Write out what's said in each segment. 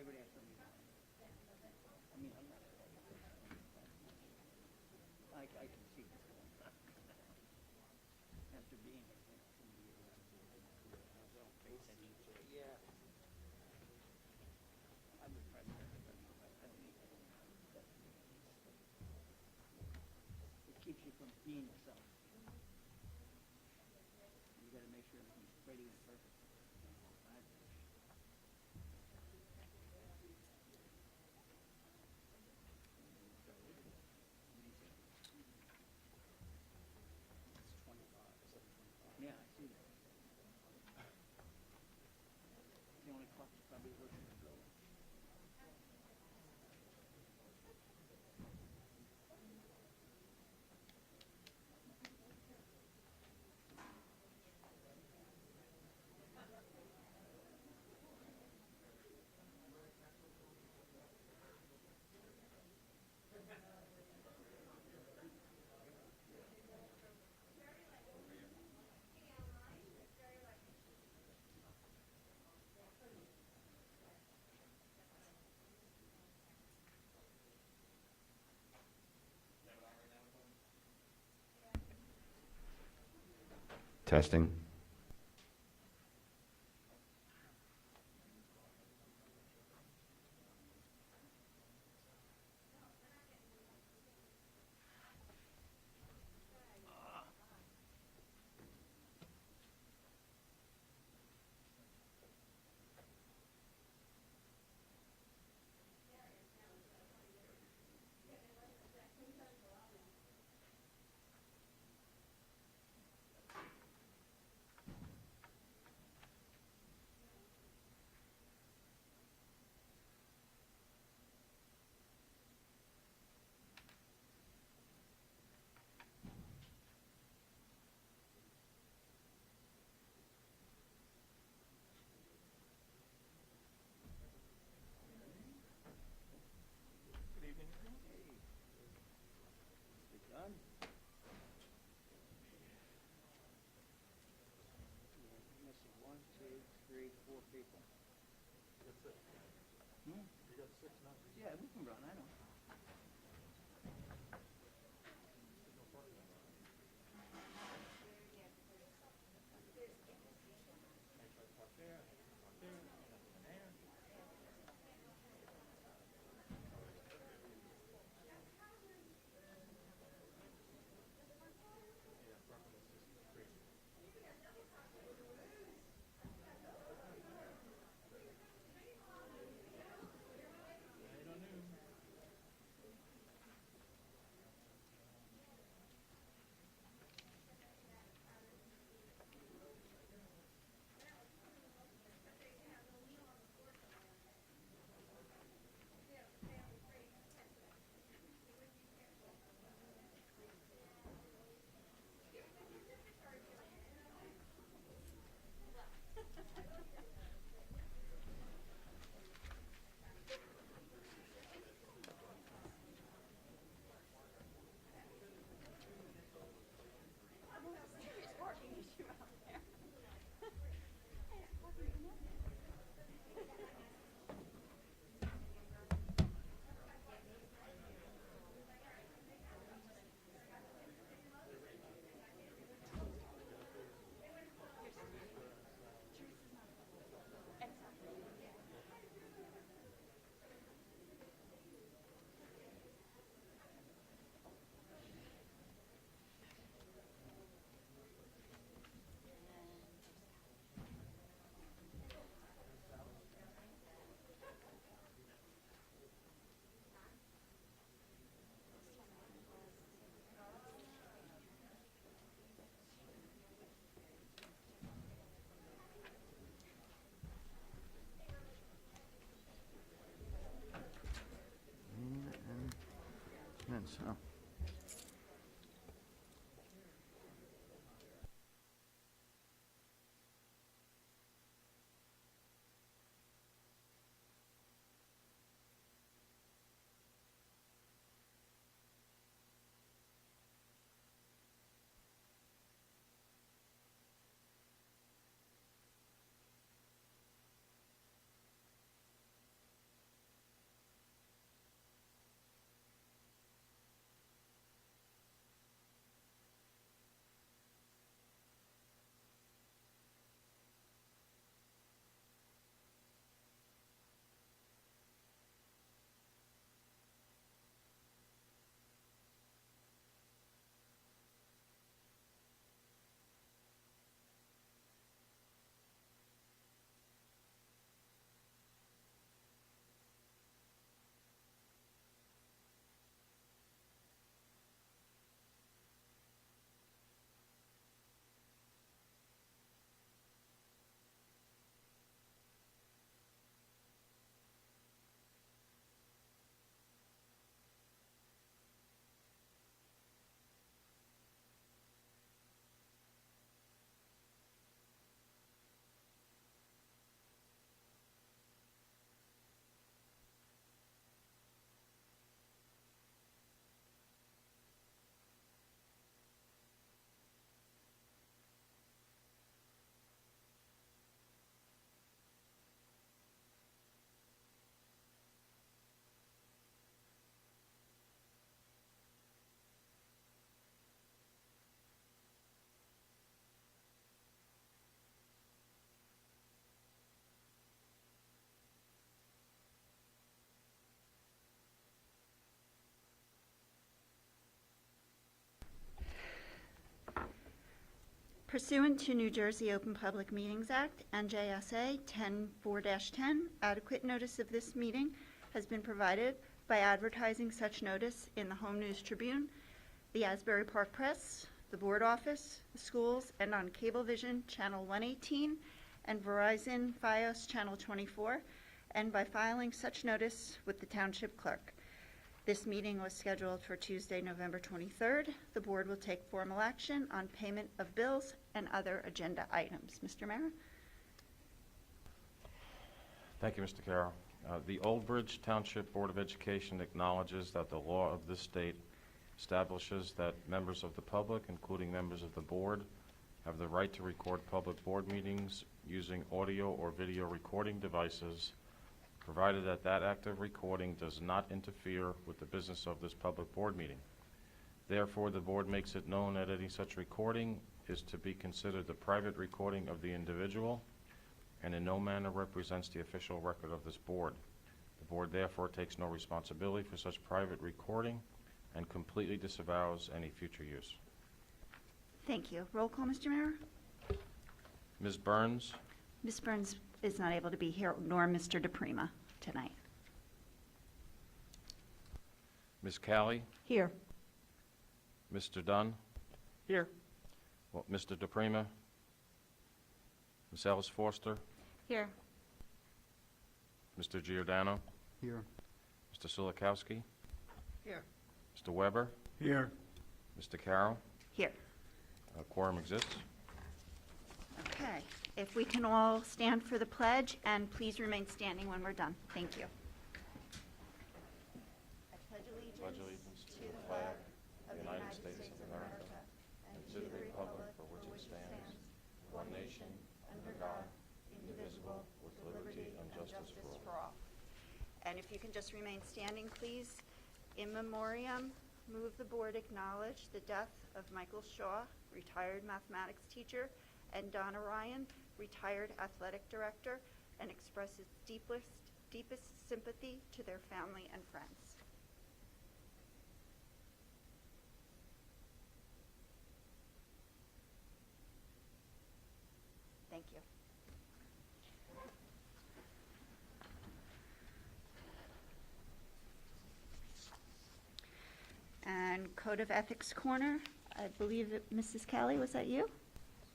everybody has something. I mean, I'm not. I can see this going. After being here, so many years, I don't face any. Yeah. I'm the president, but I don't need that. It keeps you from being yourself. You got to make sure everything's pretty and perfect. Right? Yeah, I see that. The only clock is probably working the building. Testing. Good evening. Hey. Is it done? Yeah, we're missing 1, 2, 3, 4 people. That's it. Hmm? You got 6 numbers. Yeah, we can run, I know. So. Pursuant to New Jersey Open Public Meetings Act, NJSA 10-4-10, adequate notice of this meeting has been provided by advertising such notice in the Home News Tribune, the Asbury Park Press, the Board Office, the schools, and on Cablevision Channel 118 and Verizon Fios Channel 24, and by filing such notice with the Township Clerk. This meeting was scheduled for Tuesday, November 23rd. The board will take formal action on payment of bills and other agenda items. Mr. Mayor? Thank you, Mr. Carroll. The Old Bridge Township Board of Education acknowledges that the law of this state establishes that members of the public, including members of the board, have the right to record public board meetings using audio or video recording devices, provided that that act of recording does not interfere with the business of this public board meeting. Therefore, the board makes it known that any such recording is to be considered the private recording of the individual and in no manner represents the official record of this board. The board therefore takes no responsibility for such private recording and completely disavows any future use. Thank you. Roll call, Mr. Mayor? Ms. Burns? Ms. Burns is not able to be here, nor Mr. DePrima tonight. Ms. Callie? Here. Mr. Dunn? Here. Well, Mr. DePrima? Ms. Ellis Foster? Here. Mr. Giordano? Here. Mr. Sulikowski? Here. Mr. Weber? Here. Mr. Carroll? Here. Quorum exists. Okay. If we can all stand for the pledge, and please remain standing when we're done. Thank you. I pledge allegiance to the flag of the United States of America and to the republic for which it stands, one nation, under God, indivisible, with liberty and justice for all. And if you can just remain standing, please. In memoriam, move the board acknowledge the death of Michael Shaw, retired mathematics teacher, and Donna Ryan, retired athletic director, and express its deepest sympathy to their family and friends. Thank you. And Code of Ethics Corner, I believe that Mrs. Kelly, was that you?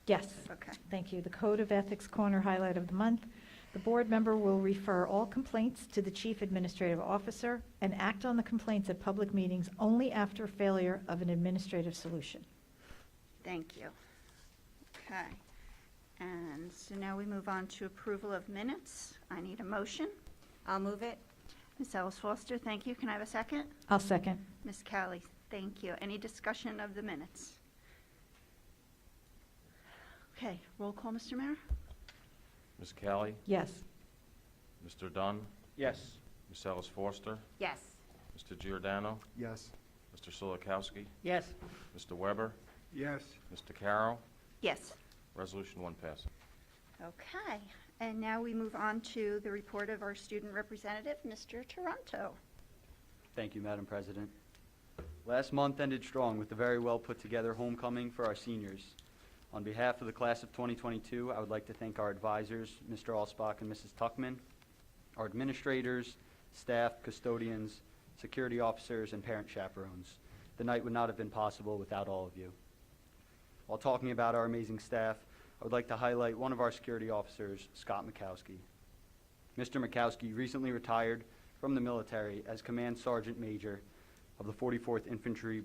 Yes. Okay. Thank you. The Code of Ethics Corner highlight of the month. The board member will refer all complaints to the Chief Administrative Officer and act on the complaints at public meetings only after failure of an administrative solution. Thank you. Okay. And so now we move on to approval of minutes. I need a motion. I'll move it. Ms. Ellis Foster, thank you. Can I have a second? I'll second. Ms. Callie, thank you. Any discussion of the minutes? Okay, roll call, Mr. Mayor? Ms. Callie? Yes. Mr. Dunn? Yes. Ms. Ellis Foster? Yes. Mr. Giordano? Yes. Mr. Sulikowski? Yes. Mr. Weber? Yes. Mr. Carroll? Yes. Resolution 1 passes. Okay, and now we move on to the report of our student representative, Mr. Toronto. Thank you, Madam President. Last month ended strong with a very well put together homecoming for our seniors. On behalf of the class of 2022, I would like to thank our advisors, Mr. Alsbach and Mrs. Tuckman, our administrators, staff, custodians, security officers, and parent chaperones. The night would not have been possible without all of you. While talking about our amazing staff, I would like to highlight one of our security officers, Scott Mikowski. Mr. Mikowski recently retired from the military as Command Sergeant Major of the 44th Infantry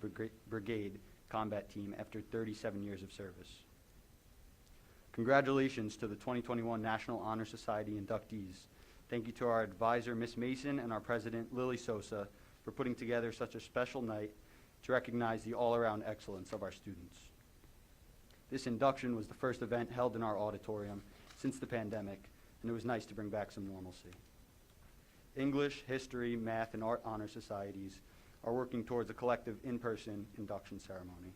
Brigade Combat Team after 37 years of service. Congratulations to the 2021 National Honor Society inductees. Thank you to our advisor, Ms. Mason, and our president, Lily Sosa, for putting together such a special night to recognize the all-around excellence of our students. This induction was the first event held in our auditorium since the pandemic, and it was nice to bring back some normalcy. English, history, math, and art honor societies are working towards a collective in-person induction ceremony.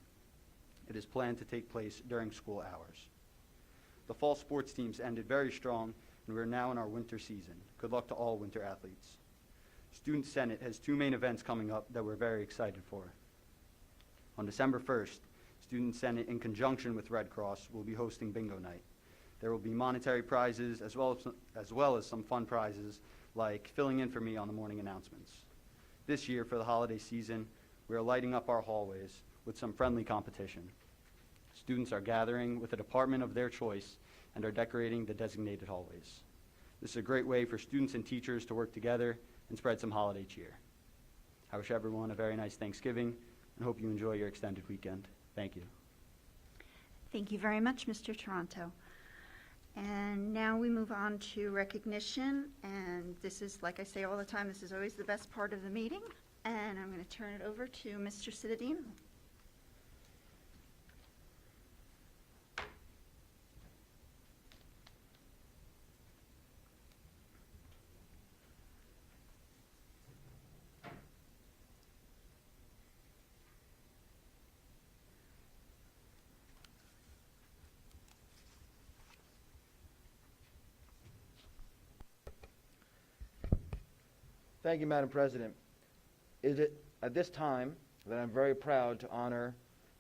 It is planned to take place during school hours. The fall sports teams ended very strong, and we are now in our winter season. Good luck to all winter athletes. Student Senate has 2 main events coming up that we're very excited for. On December 1st, Student Senate, in conjunction with Red Cross, will be hosting bingo night. There will be monetary prizes as well as some fun prizes like filling in for me on the morning announcements. This year, for the holiday season, we are lighting up our hallways with some friendly competition. Students are gathering with a department of their choice and are decorating the designated hallways. This is a great way for students and teachers to work together and spread some holiday cheer. I wish everyone a very nice Thanksgiving and hope you enjoy your extended weekend. Thank you. Thank you very much, Mr. Toronto. And now we move on to recognition, and this is, like I say all the time, this is always the best part of the meeting, and I'm going to turn it over to Mr. Cittadino. Thank you, Madam President. It is at this time that I'm very proud to honor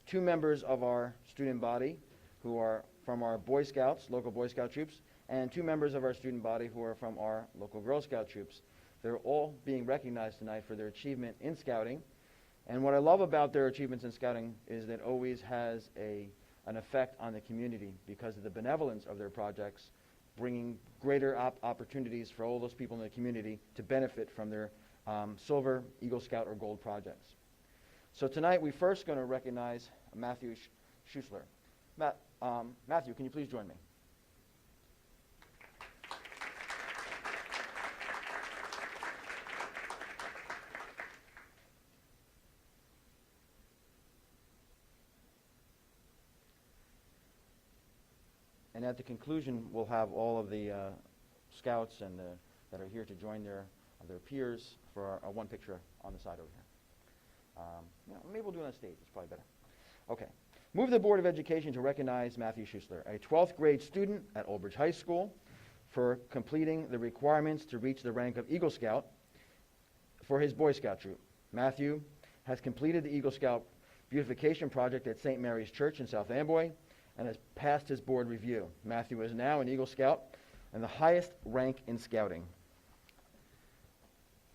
two members of our student body who are from our Boy Scouts, local Boy Scout troops, and two members of our student body who are from our local Girl Scout troops. They're all being recognized tonight for their achievement in scouting. And what I love about their achievements in scouting is that it always has an effect on the community because of the benevolence of their projects, bringing greater opportunities for all those people in the community to benefit from their Silver, Eagle Scout, or Gold projects. So tonight, we're first going to recognize Matthew Schussler. Matthew, can you please join me? And at the conclusion, we'll have all of the scouts and that are here to join their peers for our one picture on the side over here. Maybe we'll do it on stage. It's probably better. Okay. Move the Board of Education to recognize Matthew Schussler, a 12th grade student at Old Bridge High School, for completing the requirements to reach the rank of Eagle Scout for his Boy Scout troop. Matthew has completed the Eagle Scout beautification project at St. Mary's Church in South Amboy and has passed his board review. Matthew is now an Eagle Scout and the highest rank in scouting.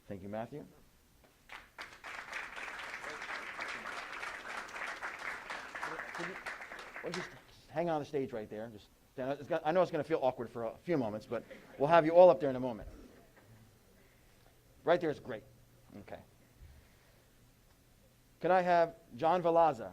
Thank you, Matthew. Just hang on the stage right there. Just stand. I know it's going to feel awkward for a few moments, but we'll have you all up there in a moment. Right there is great. Okay. Can I have John Valaza?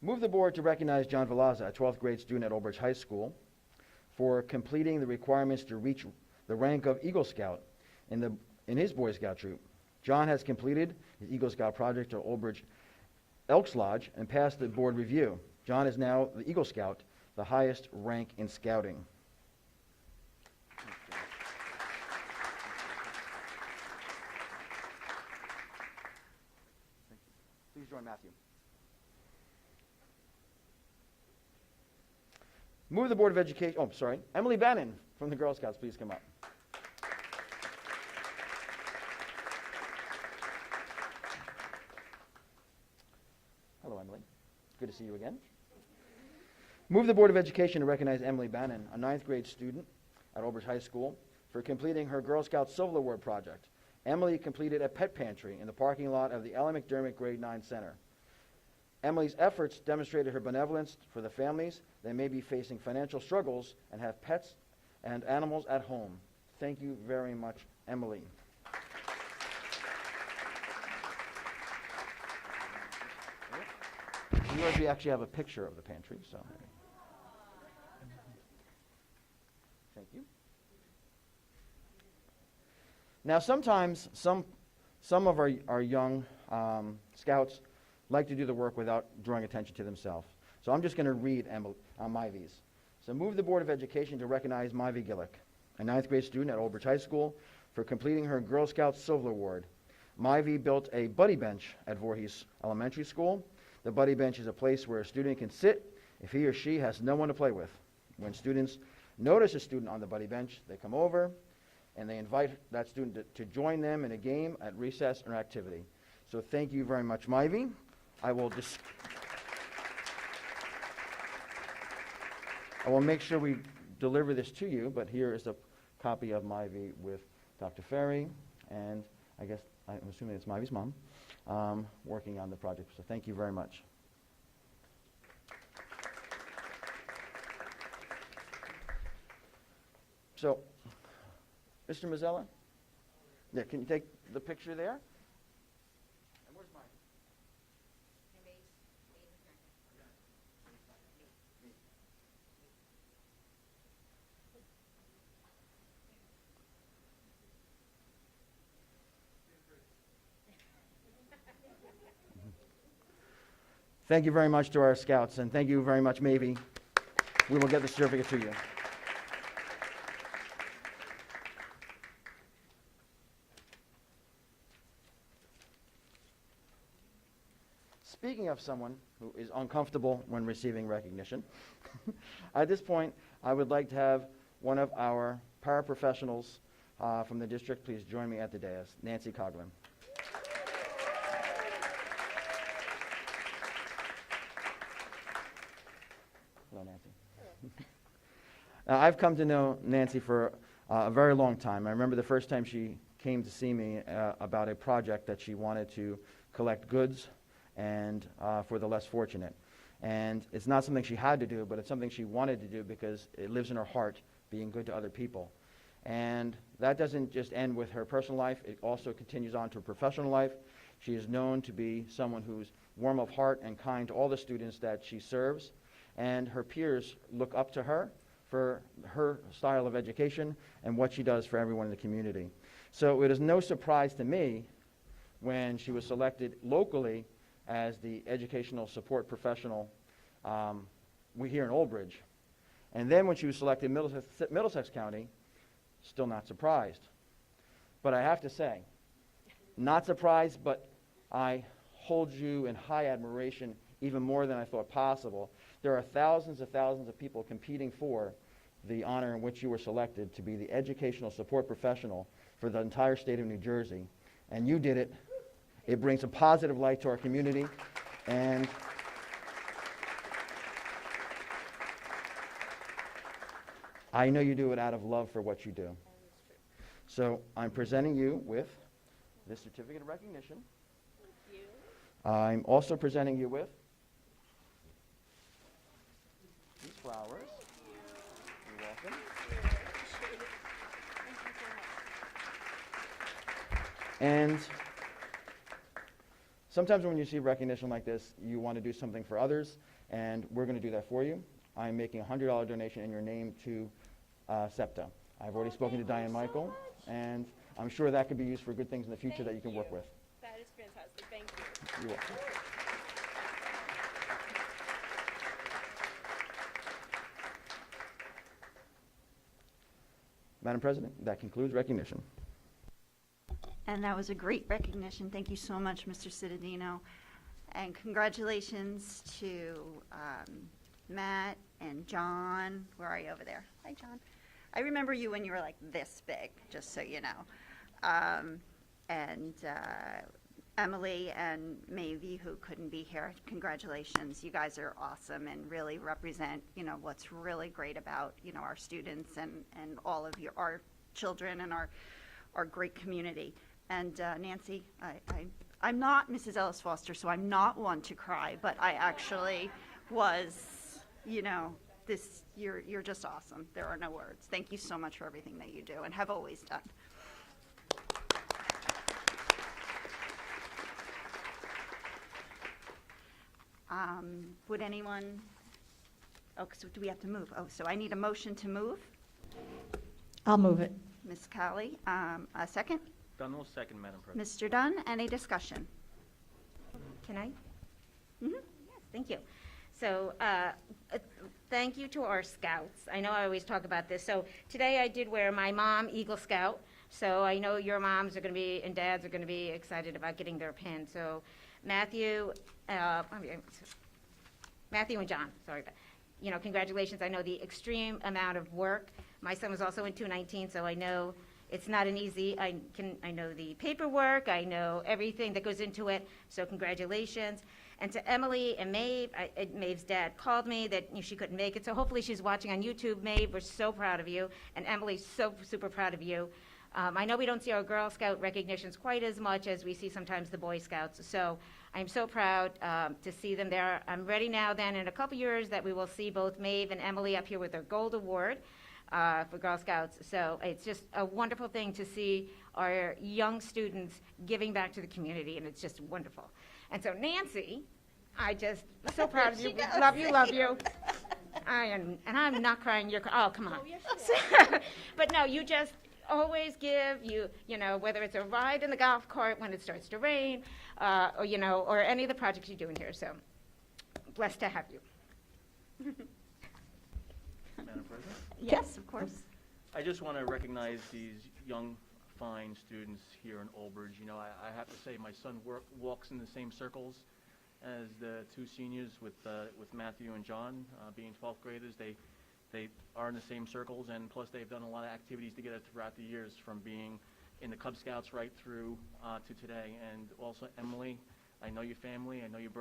Move the board to recognize John Valaza, a 12th grade student at Old Bridge High School, for completing the requirements to reach the rank of Eagle Scout in his Boy Scout troop. John has completed his Eagle Scout project at Old Bridge Elks Lodge and passed the board review. John is now the Eagle Scout, the highest rank in scouting. Please join Matthew. Move the Board of Education, Emily Bannon from the Girl Scouts, please come up. Hello, Emily. Good to see you again. Move the Board of Education to recognize Emily Bannon, a 9th grade student at Old Bridge High School, for completing her Girl Scout Silver Award project. Emily completed a pet pantry in the parking lot of the Ellen McDermott Grade 9 Center. Emily's efforts demonstrated her benevolence for the families that may be facing financial struggles and have pets and animals at home. Thank you very much, Emily. We actually have a picture of the pantry, so. Thank you. Now, sometimes some of our young scouts like to do the work without drawing attention to themselves. So I'm just going to read Myvi's. So move the Board of Education to recognize Myvi Gillick, a 9th grade student at Old Bridge High School, for completing her Girl Scout Silver Award. Myvi built a buddy bench at Voorhees Elementary School. The buddy bench is a place where a student can sit if he or she has no one to play with. When students notice a student on the buddy bench, they come over and they invite that student to join them in a game at recess or activity. So thank you very much, Myvi. I will make sure we deliver this to you, but here is a copy of Myvi with Dr. Ferry, and I guess, I'm assuming it's Myvi's mom, working on the project. So thank you very much. So, Mr. Mazzella? Yeah, can you take the picture there? And where's mine? Thank you very much to our scouts, and thank you very much, Mavie. We will get the certificate to you. Speaking of someone who is uncomfortable when receiving recognition, at this point, I would like to have one of our paraprofessionals from the district please join me at the dais, Nancy Coughlin. Hello, Nancy. Now, I've come to know Nancy for a very long time. I remember the first time she came to see me about a project that she wanted to collect goods and for the less fortunate. And it's not something she had to do, but it's something she wanted to do because it lives in her heart, being good to other people. And that doesn't just end with her personal life, it also continues on to her professional life. She is known to be someone who's warm of heart and kind to all the students that she serves, and her peers look up to her for her style of education and what she does for everyone in the community. So it is no surprise to me when she was selected locally as the educational support professional here in Old Bridge. And then when she was selected in Middlesex County, still not surprised. But I have to say, not surprised, but I hold you in high admiration even more than I thought possible. There are thousands of people competing for the honor in which you were selected to be the educational support professional for the entire state of New Jersey. And you did it. It brings a positive light to our community, and I know you do it out of love for what you do. So I'm presenting you with this certificate of recognition. Thank you. I'm also presenting you with these flowers. You're welcome. And sometimes when you see recognition like this, you want to do something for others, and we're going to do that for you. I'm making a $100 donation in your name to SEPTA. I've already spoken to Diane Michael, and I'm sure that could be used for good things in the future that you can work with. That is fantastic. Thank you. You're welcome. Madam President, that concludes recognition. And that was a great recognition. Thank you so much, Mr. Cittadino. And congratulations to Matt and John. Where are you over there? Hi, John. I remember you when you were like this big, just so you know. And Emily and Mavie, who couldn't be here, congratulations. You guys are awesome and really represent, what's really great about, our students and all of our children and our great community. And Nancy, I'm not Mrs. Ellis Foster, so I'm not one to cry, but I actually was, you're just awesome. There are no words. Thank you so much for everything that you do and have always done. Would anyone, so do we have to move? Oh, so I need a motion to move. I'll move it. Ms. Cowley, a second? Dunn will second, Madam President. Mr. Dunn, any discussion? Can I? Mhm. Yes, thank you. So, thank you to our scouts. I know I always talk about this. So today I did wear my mom Eagle Scout. So I know your moms are going to be and dads are going to be excited about getting their pin. So Matthew and John, sorry. congratulations. I know the extreme amount of work. My son was also in 219, so I know it's not an easy, I know the paperwork, I know everything that goes into it, so congratulations. And to Emily and Maeve, Maeve's dad called me that she couldn't make it, so hopefully she's watching on YouTube. Maeve, we're so proud of you, and Emily's so super proud of you. I know we don't see our Girl Scout recognitions quite as much as we see sometimes the Boy Scouts, so I'm so proud to see them there. I'm ready now then in a couple years that we will see both Maeve and Emily up here with their Gold Award for Girl Scouts. So it's just a wonderful thing to see our young students giving back to the community, and it's just wonderful. And so Nancy, I just so proud of you. Love you, love you. And I'm not crying. Oh, come on. But no, you just always give, whether it's a ride in the golf cart when it starts to rain, or any of the projects you're doing here. So blessed to have you. Madam President? Yes, of course. I just want to recognize these young, fine students here in Old Bridge. I have to say my son walks in the same circles as the two seniors with Matthew and John, being 12th graders. They are in the same circles, and plus they've done a lot of activities together throughout the years, from being in the Cub Scouts right through to today. And also Emily, I know your family, I know your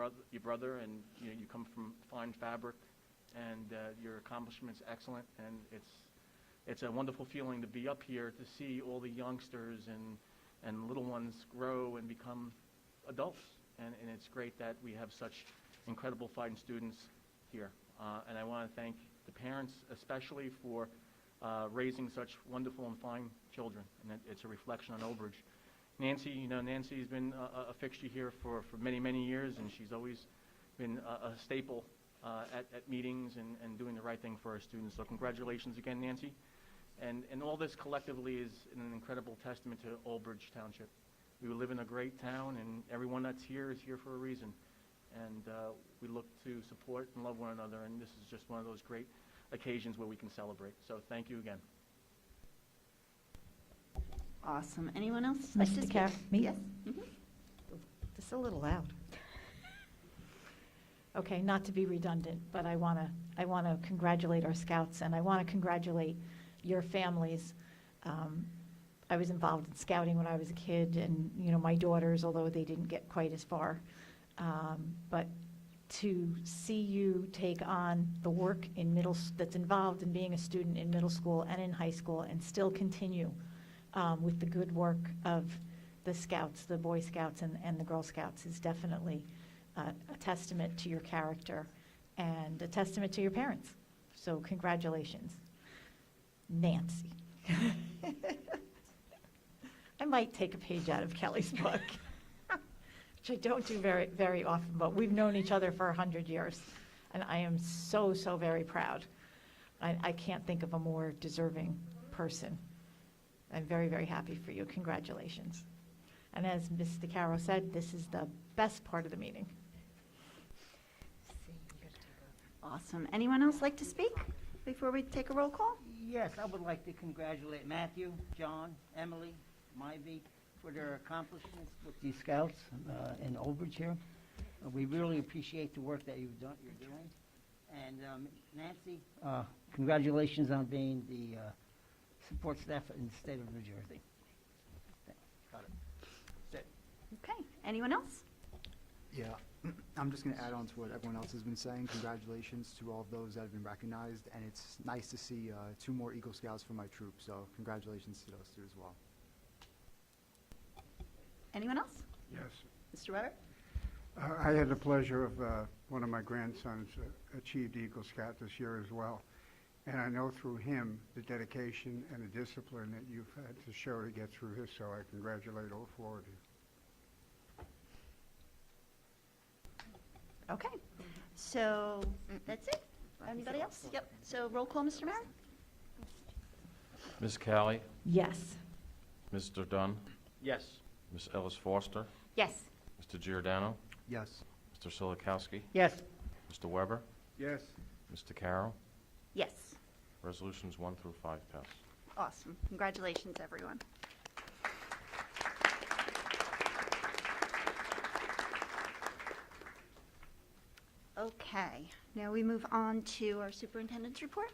brother, and you come from fine fabric, and your accomplishment's excellent, and it's a wonderful feeling to be up here to see all the youngsters and little ones grow and become adults, and it's great that we have such incredible fine students here. And I want to thank the parents especially for raising such wonderful and fine children, and it's a reflection on Old Bridge. Nancy, Nancy's been a fixture here for many, many years, and she's always been a staple at meetings and doing the right thing for our students. So congratulations again, Nancy. And all this collectively is an incredible testament to Old Bridge Township. We live in a great town, and everyone that's here is here for a reason. And we look to support and love one another, and this is just one of those great occasions where we can celebrate. So thank you again. Awesome. Anyone else like to Mr. speak? Carr, me? Yes. This is a little loud. Okay, not to be redundant, but I want to congratulate our scouts, and I want to congratulate your families. I was involved in scouting when I was a kid, and my daughters, although they didn't get quite as far, but to see you take on the work in that's involved in being a student in middle school and in high school, and still continue with the good work of the Scouts, the Boy Scouts and the Girl Scouts, is definitely a testament to your character and a testament to your parents. So congratulations. Nancy. I might take a page out of Kelly's book, which I don't do very, very often, but we've known each other for 100 years, and I am so, so very proud. I can't think of a more deserving person. I'm very, very happy for you. Congratulations. And as Mr. Carroll said, this is the best part of the meeting. Awesome. Anyone else like to speak before we take a roll call? Yes, I would like to congratulate Matthew, John, Emily, Myvie for their accomplishments with these scouts in Old Bridge here. We really appreciate the work that you're doing. And Nancy, congratulations on being the support staff in the state of New Jersey. Got it. That's it. Okay. Anyone else? Yeah, I'm just going to add on to what everyone else has been saying. Congratulations to all of those that have been recognized, and it's nice to see 2 more Eagle Scouts from my troop, so congratulations to those 2 as well. Anyone else? Yes. Mr. Weber? I had the pleasure of one of my grandsons achieved Eagle Scout this year as well. And I know through him the dedication and the discipline that you've had to show to get through his, so I congratulate all 4 of you. Okay. So that's it. Anybody else? Yep. So roll call, Mr. Mayor? Ms. Callie, Yes. Mr. Dunn, Yes. Ms. Ellis Foster, Yes. Mr. Giordano, Yes. Mr. Silikowski, Yes. Mr. Weber, Yes. Mr. Carroll. Yes. Resolutions 1 through 5 pass. Awesome. Congratulations, everyone. Okay. Okay, now we move on to our superintendent's report.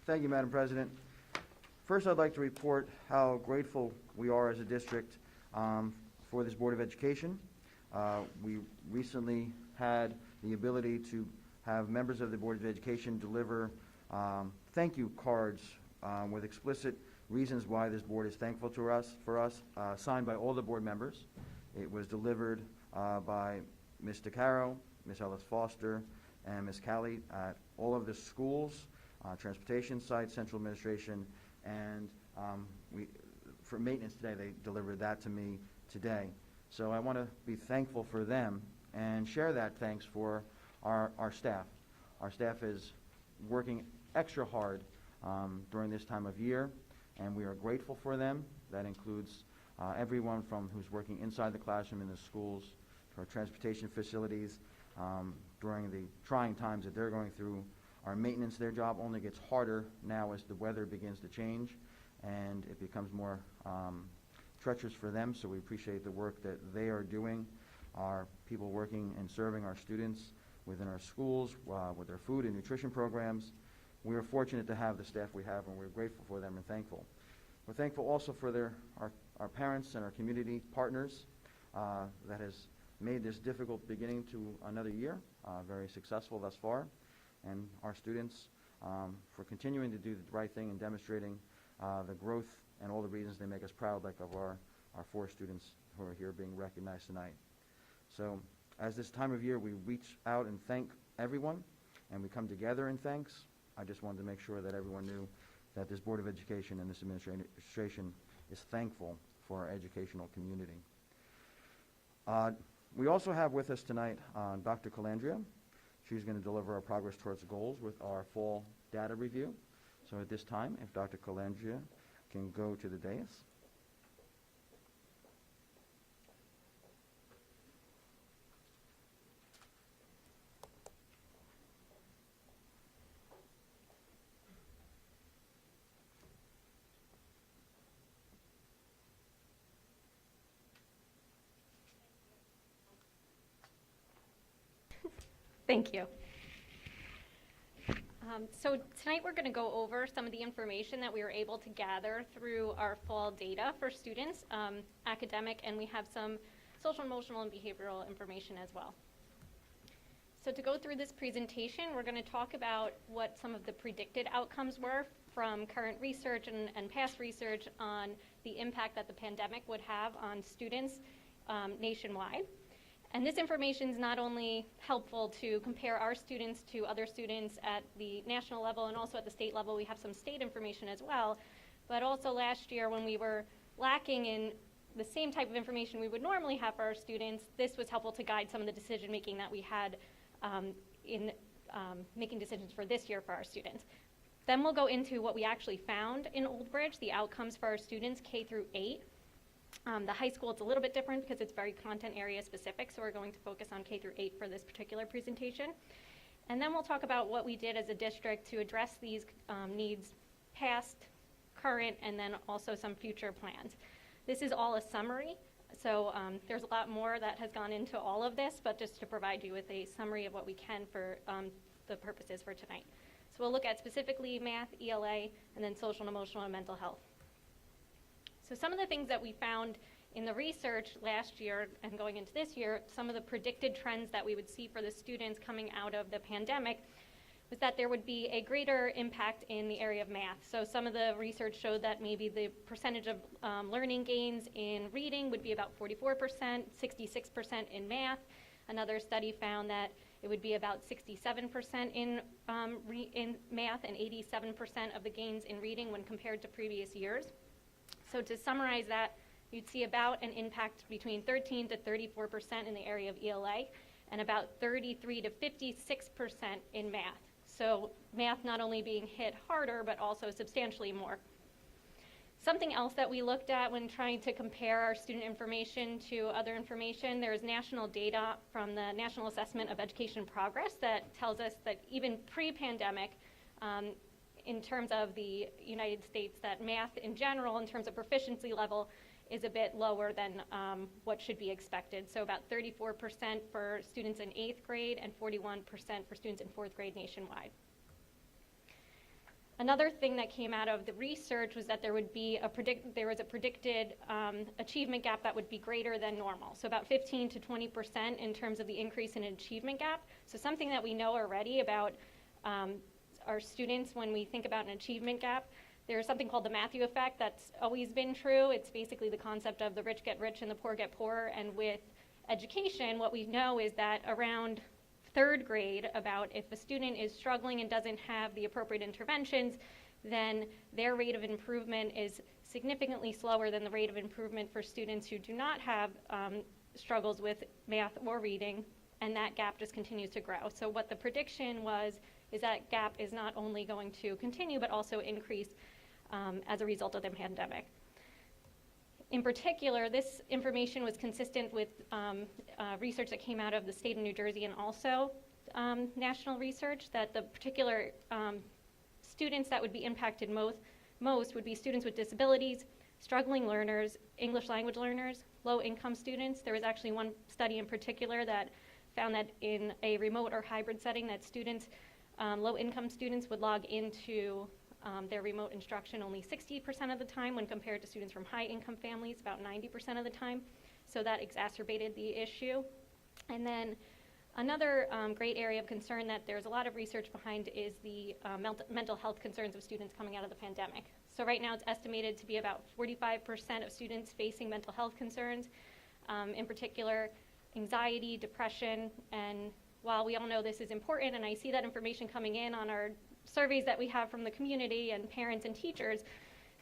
Thank you, Madam President. First, I'd like to report how grateful we are as a district for this Board of Education. We recently had the ability to have members of the Board of Education deliver thank you cards with explicit reasons why this board is thankful to us, signed by all the board members. It was delivered by Ms. DeCaro, Ms. Ellis Foster, and Ms. Callie at all of the schools, transportation sites, central administration, and for maintenance today, they delivered that to me today. So I want to be thankful for them and share that thanks for our staff. Our staff is working extra hard during this time of year, and we are grateful for them. That includes everyone from who's working inside the classroom in the schools to our transportation facilities during the trying times that they're going through. Our maintenance, their job only gets harder now as the weather begins to change and it becomes more treacherous for them, so we appreciate the work that they are doing. Our people working and serving our students within our schools with their food and nutrition programs. We are fortunate to have the staff we have, and we're grateful for them and thankful. We're thankful also for our parents and our community partners that has made this difficult beginning to another year very successful thus far, and our students for continuing to do the right thing and demonstrating the growth and all the reasons they make us proud, like of our 4 students who are here being recognized tonight. So as this time of year we reach out and thank everyone and we come together in thanks, I just wanted to make sure that everyone knew that this Board of Education and this administration is thankful for our educational community. We also have with us tonight Dr. Calandria. She's going to deliver our progress towards goals with our fall data review. So at this time, if Dr. Calandria can go to the dais. Thank you. So tonight we're going to go over some of the information that we were able to gather through our fall data for students, academic, and we have some social, emotional, and behavioral information as well. So to go through this presentation, we're going to talk about what some of the predicted outcomes were from current research and past research on the impact that the pandemic would have on students nationwide. And this information is not only helpful to compare our students to other students at the national level and also at the state level. We have some state information as well. But also last year when we were lacking in the same type of information we would normally have for our students, this was helpful to guide some of the decision making that we had in making decisions for this year for our students. Then we'll go into what we actually found in Old Bridge, the outcomes for our students K through 8. The high school, it's a little bit different because it's very content area specific, so we're going to focus on K through 8 for this particular presentation. And then we'll talk about what we did as a district to address these needs past, current, and then also some future plans. This is all a summary, so there's a lot more that has gone into all of this, but just to provide you with a summary of what we can for the purposes for tonight. So we'll look at specifically math, ELA, and then social and emotional and mental health. So some of the things that we found in the research last year and going into this year, some of the predicted trends that we would see for the students coming out of the pandemic was that there would be a greater impact in the area of math. So some of the research showed that maybe the percentage of learning gains in reading would be about 44%, 66% in math. Another study found that it would be about 67% in math and 87% of the gains in reading when compared to previous years. So to summarize that, you'd see about an impact between 13 to 34% in the area of ELA and about 33 to 56% in math. So math not only being hit harder, but also substantially more. Something else that we looked at when trying to compare our student information to other information, there's national data from the National Assessment of Education Progress that tells us that even pre-pandemic, in terms of the United States, that math in general, in terms of proficiency level, is a bit lower than what should be expected. So about 34% for students in 8th grade and 41% for students in 4th grade nationwide. Another thing that came out of the research was that there was a predicted achievement gap that would be greater than normal. So about 15 to 20% in terms of the increase in an achievement gap. So something that we know already about our students when we think about an achievement gap. There's something called the Matthew effect that's always been true. It's basically the concept of the rich get rich and the poor get poorer. And with education, what we know is that around 3rd grade, about if a student is struggling and doesn't have the appropriate interventions, then their rate of improvement is significantly slower than the rate of improvement for students who do not have struggles with math or reading, and that gap just continues to grow. So what the prediction was is that gap is not only going to continue but also increase as a result of the pandemic. In particular, this information was consistent with research that came out of the state of New Jersey and also national research, that the particular students that would be impacted most would be students with disabilities, struggling learners, English language learners, low-income students. There was actually one study in particular that found that in a remote or hybrid setting that students, low-income students would log into their remote instruction only 60% of the time when compared to students from high-income families, about 90% of the time. So that exacerbated the issue. And then another great area of concern that there's a lot of research behind is the mental health concerns of students coming out of the pandemic. So right now it's estimated to be about 45% of students facing mental health concerns, in particular anxiety, depression, and while we all know this is important, and I see that information coming in on our surveys that we have from the community and parents and teachers,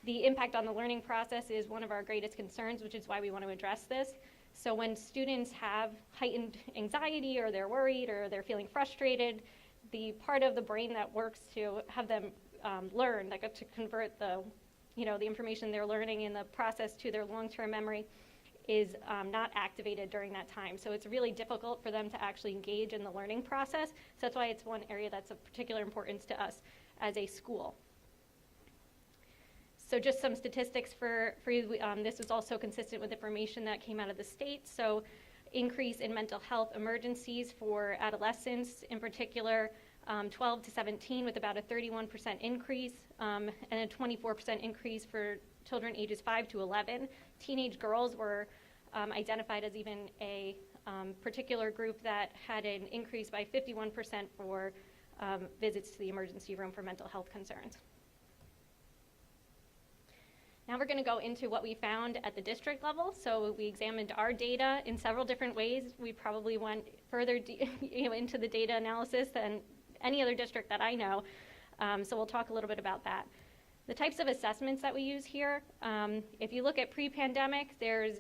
the impact on the learning process is one of our greatest concerns, which is why we want to address this. So when students have heightened anxiety or they're worried or they're feeling frustrated, the part of the brain that works to have them learn, like to convert the information they're learning in the process to their long-term memory is not activated during that time. So it's really difficult for them to actually engage in the learning process. So that's why it's one area that's of particular importance to us as a school. So just some statistics for you. This was also consistent with information that came out of the state. So increase in mental health emergencies for adolescents, in particular 12 to 17 with about a 31% increase and a 24% increase for children ages 5 to 11. Teenage girls were identified as even a particular group that had an increase by 51% for visits to the emergency room for mental health concerns. Now we're going to go into what we found at the district level. So we examined our data in several different ways. We probably went further into the data analysis than any other district that I know. So we'll talk a little bit about that. The types of assessments that we use here, if you look at pre-pandemic, there's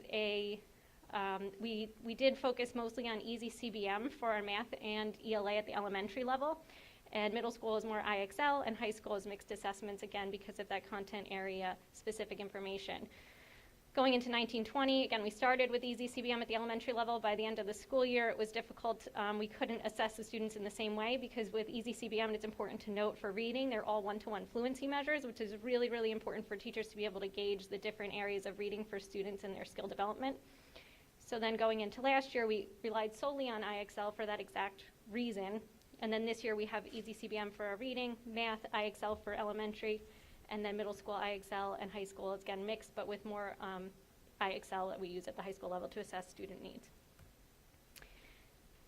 we did focus mostly on easy CBM for our math and ELA at the elementary level. And middle school is more IXL, and high school is mixed assessments, again, because of that content area specific information. Going into 1920, again, we started with easy CBM at the elementary level. By the end of the school year, it was difficult. We couldn't assess the students in the same way because with easy CBM, and it's important to note for reading, they're all one-to-one fluency measures, which is really, really important for teachers to be able to gauge the different areas of reading for students and their skill development. So then going into last year, we relied solely on IXL for that exact reason. And then this year, we have easy CBM for our reading, math, IXL for elementary, and then middle school IXL and high school is again mixed, but with more IXL that we use at the high school level to assess student needs.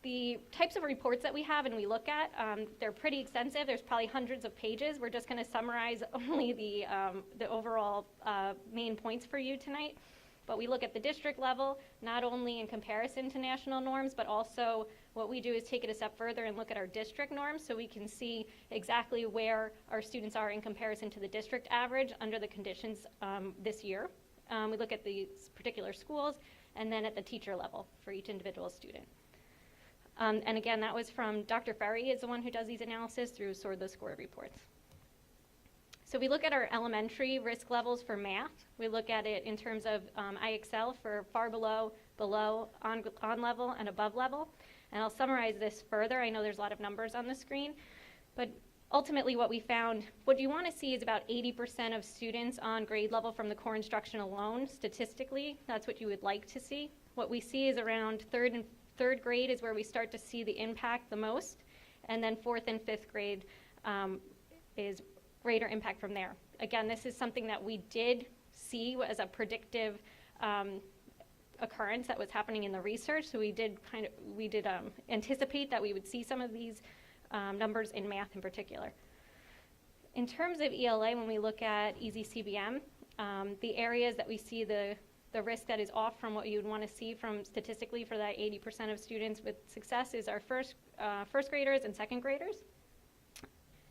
The types of reports that we have and we look at, they're pretty extensive. There's probably hundreds of pages. We're just going to summarize only the overall main points for you tonight. But we look at the district level, not only in comparison to national norms, but also what we do is take it a step further and look at our district norms so we can see exactly where our students are in comparison to the district average under the conditions this year. We look at the particular schools and then at the teacher level for each individual student. And again, that was from Dr. Ferry is the one who does these analysis through sort of the score reports. So we look at our elementary risk levels for math. We look at it in terms of IXL for far below, below, on level, and above level. And I'll summarize this further. I know there's a lot of numbers on the screen, but ultimately what we found, what you want to see is about 80% of students on grade level from the core instruction alone. Statistically, that's what you would like to see. What we see is around third grade is where we start to see the impact the most, and then 4th and 5th grade is greater impact from there. Again, this is something that we did see as a predictive occurrence that was happening in the research. So we did anticipate that we would see some of these numbers in math in particular. In terms of ELA, when we look at easy CBM, the areas that we see the risk that is off from what you would want to see from statistically for that 80% of students with success is our first graders and second graders.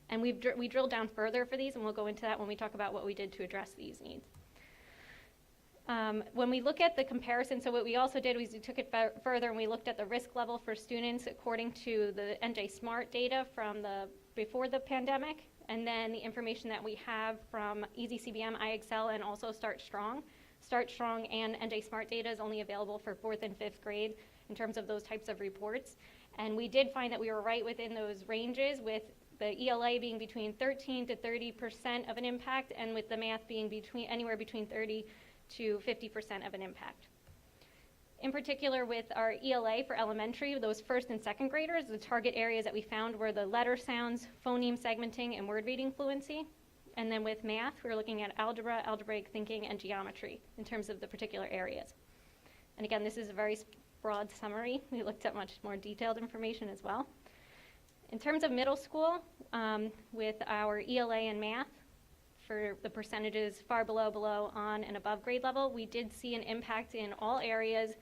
And we drilled down further for these, and we'll go into that when we talk about what we did to address these needs. When we look at the comparison, so what we also did was we took it further and we looked at the risk level for students according to the NJ SMART data from before the pandemic, and then the information that we have from Easy CBM, IXL, and also Start Strong. Start Strong and NJ SMART data is only available for 4th and 5th grade in terms of those types of reports. And we did find that we were right within those ranges, with the ELA being between 13 to 30% of an impact, and with the math being anywhere between 30 to 50% of an impact. In particular, with our ELA for elementary, those first and second graders, the target areas that we found were the letter sounds, phoneme segmenting, and word reading fluency. And then with math, we were looking at algebra, algebraic thinking, and geometry in terms of the particular areas. And again, this is a very broad summary. We looked at much more detailed information as well. In terms of middle school, with our ELA and math, for the percentages far below, on, and above grade level, we did see an impact in all areas,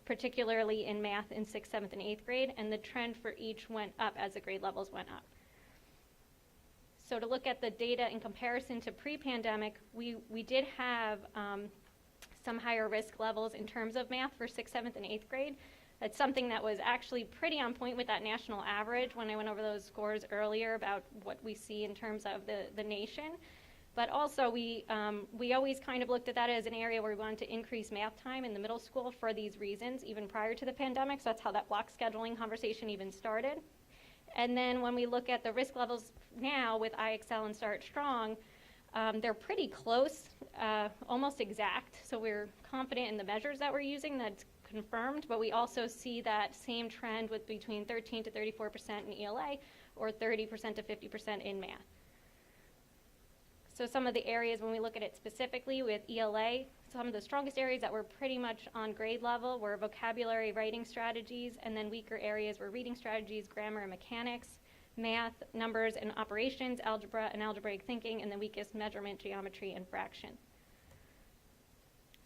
particularly in math in 6th, 7th, and 8th grade, and the trend for each went up as the grade levels went up. So to look at the data in comparison to pre-pandemic, we did have some higher risk levels in terms of math for 6th, 7th, and 8th grade. That's something that was actually pretty on point with that national average when I went over those scores earlier about what we see in terms of the nation. But also we always kind of looked at that as an area where we wanted to increase math time in the middle school for these reasons, even prior to the pandemic. So that's how that block scheduling conversation even started. And then when we look at the risk levels now with IXL and Start Strong, they're pretty close, almost exact. So we're confident in the measures that we're using. That's confirmed, but we also see that same trend with between 13 to 34% in ELA or 30% to 50% in math. So some of the areas when we look at it specifically with ELA, some of the strongest areas that were pretty much on grade level were vocabulary, writing strategies, and then weaker areas were reading strategies, grammar and mechanics, math, numbers and operations, algebra and algebraic thinking, and the weakest measurement, geometry, and fraction.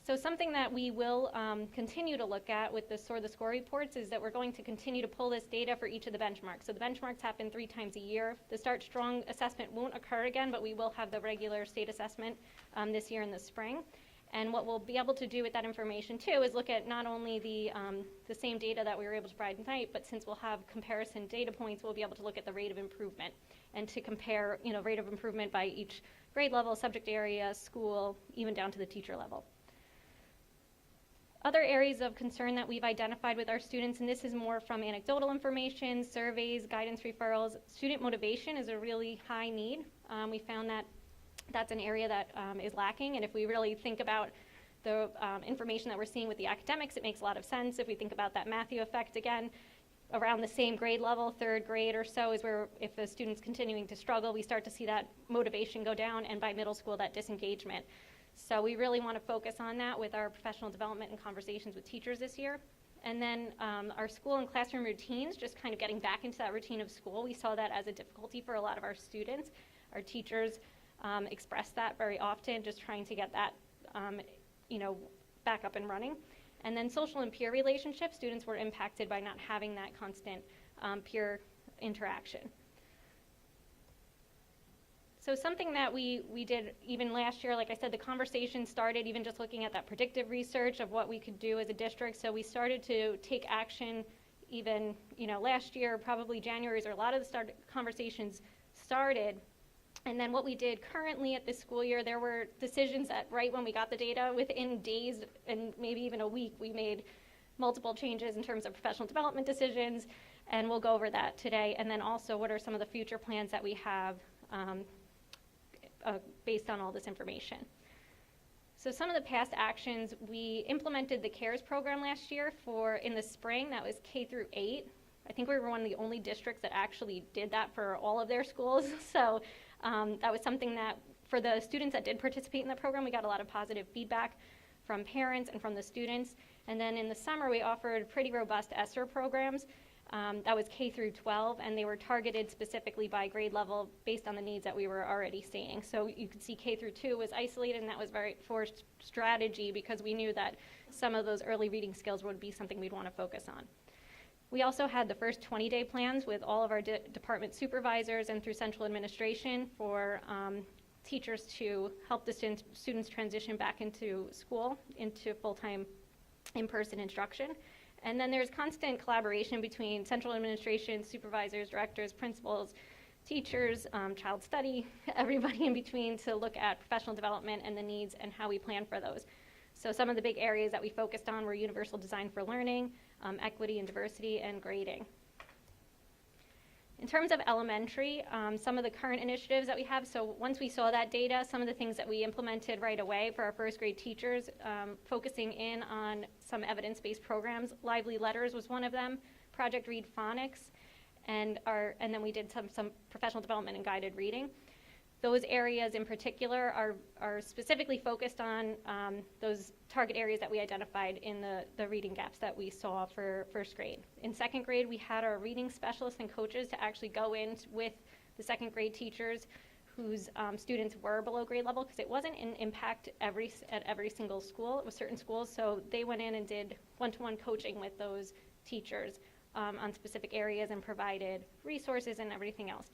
So something that we will continue to look at with the score reports is that we're going to continue to pull this data for each of the benchmarks. So the benchmarks happen 3 times a year. The Start Strong assessment won't occur again, but we will have the regular state assessment this year in the spring. And what we'll be able to do with that information too is look at not only the same data that we were able to provide tonight, but since we'll have comparison data points, we'll be able to look at the rate of improvement and to compare, rate of improvement by each grade level, subject area, school, even down to the teacher level. Other areas of concern that we've identified with our students, and this is more from anecdotal information, surveys, guidance referrals, student motivation is a really high need. We found that that's an area that is lacking, and if we really think about the information that we're seeing with the academics, it makes a lot of sense. If we think about that Matthew effect again, around the same grade level, 3rd grade or so, is where if the student's continuing to struggle, we start to see that motivation go down, and by middle school, that disengagement. So we really want to focus on that with our professional development and conversations with teachers this year. And then our school and classroom routines, just kind of getting back into that routine of school. We saw that as a difficulty for a lot of our students. Our teachers expressed that very often, just trying to get that back up and running. And then social and peer relationships, students were impacted by not having that constant peer interaction. So something that we did even last year, like I said, the conversation started even just looking at that predictive research of what we could do as a district. So we started to take action even, last year, probably January is where a lot of the conversations started. And then what we did currently at this school year, there were decisions that right when we got the data, within days and maybe even a week, we made multiple changes in terms of professional development decisions, And we'll go over that today. And then also, what are some of the future plans that we have based on all this information. So some of the past actions, we implemented the CARES program last year in the spring. That was K through 8. I think we were one of the only districts that actually did that for all of their schools. So that was something that, for the students that did participate in the program, we got a lot of positive feedback from parents and from the students. And then in the summer, we offered pretty robust ESSER programs. That was K through 12, and they were targeted specifically by grade level based on the needs that we were already seeing. So you could see K through 2 was isolated, and that was very forced strategy because we knew that some of those early reading skills would be something we'd want to focus on. We also had the first 20-day plans with all of our department supervisors and through central administration for teachers to help the students transition back into school, into full-time in-person instruction. And then there's constant collaboration between central administration, supervisors, directors, principals, teachers, child study, everybody in between to look at professional development and the needs and how we plan for those. So some of the big areas that we focused on were universal design for learning, equity and diversity, and grading. In terms of elementary, some of the current initiatives that we have, so once we saw that data, some of the things that we implemented right away for our first grade teachers, focusing in on some evidence-based programs. Lively Letters was one of them, Project Read Phonics, and then we did some professional development and guided reading. Those areas in particular are specifically focused on those target areas that we identified in the reading gaps that we saw for first grade. In second grade, we had our reading specialists and coaches to actually go in with the second grade teachers whose students were below grade level, because it wasn't an impact at every single school. It was certain schools, so they went in and did one-to-one coaching with those teachers on specific areas and provided resources and everything else.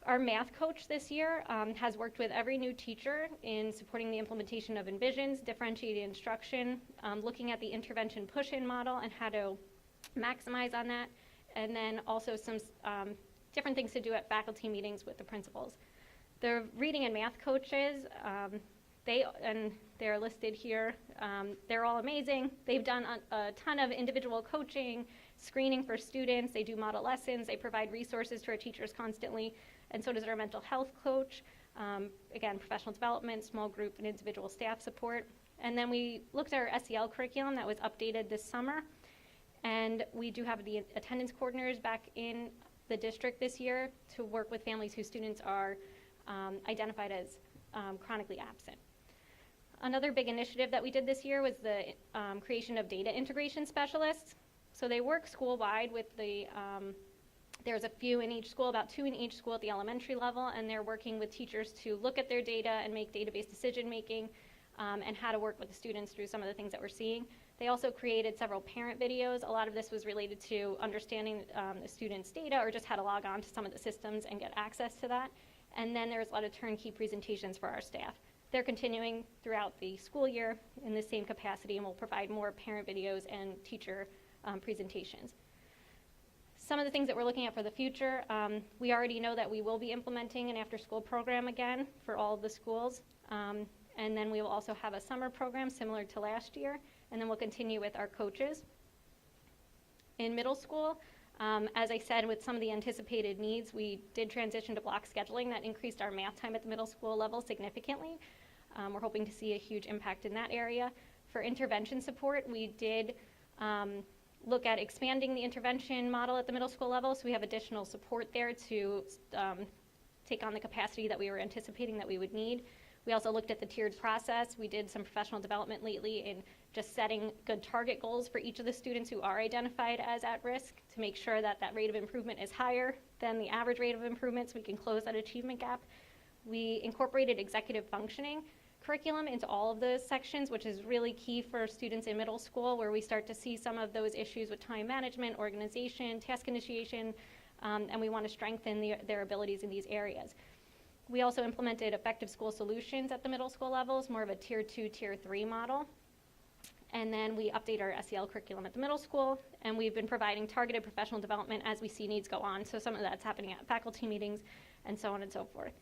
Our math coach this year has worked with every new teacher in supporting the implementation of Envisions, differentiated instruction, looking at the intervention push-in model and how to maximize on that, and then also some different things to do at faculty meetings with the principals. The reading and math coaches, they're listed here. They're all amazing. They've done a ton of individual coaching, screening for students. They do model lessons. They provide resources to our teachers constantly. And so does our mental health coach. Again, professional development, small group, and individual staff support. And then we looked at our SEL curriculum that was updated this summer. And we do have the attendance coordinators back in the district this year to work with families whose students are identified as chronically absent. Another big initiative that we did this year was the creation of data integration specialists. So they work school-wide with there's a few in each school, about 2 in each school at the elementary level, and they're working with teachers to look at their data and make database decision-making and how to work with the students through some of the things that we're seeing. They also created several parent videos. A lot of this was related to understanding the students' data or just how to log on to some of the systems and get access to that. And then there's a lot of turnkey presentations for our staff. They're continuing throughout the school year in the same capacity, and we'll provide more parent videos and teacher presentations. Some of the things that we're looking at for the future, we already know that we will be implementing an after-school program again for all of the schools. And then we will also have a summer program similar to last year. And then we'll continue with our coaches. In middle school, as I said, with some of the anticipated needs, we did transition to block scheduling. That increased our math time at the middle school level significantly. We're hoping to see a huge impact in that area. For intervention support, we did look at expanding the intervention model at the middle school level, so we have additional support there to take on the capacity that we were anticipating that we would need. We also looked at the tiered process. We did some professional development lately in just setting good target goals for each of the students who are identified as at risk to make sure that that rate of improvement is higher than the average rate of improvement so we can close that achievement gap. We incorporated executive functioning curriculum into all of those sections, which is really key for students in middle school, where we start to see some of those issues with time management, organization, task initiation, and we want to strengthen their abilities in these areas. We also implemented effective school solutions at the middle school levels, more of a tier 2, tier 3 model. And then we update our SEL curriculum at the middle school, and we've been providing targeted professional development as we see needs go on. So some of that's happening at faculty meetings and so on and so forth.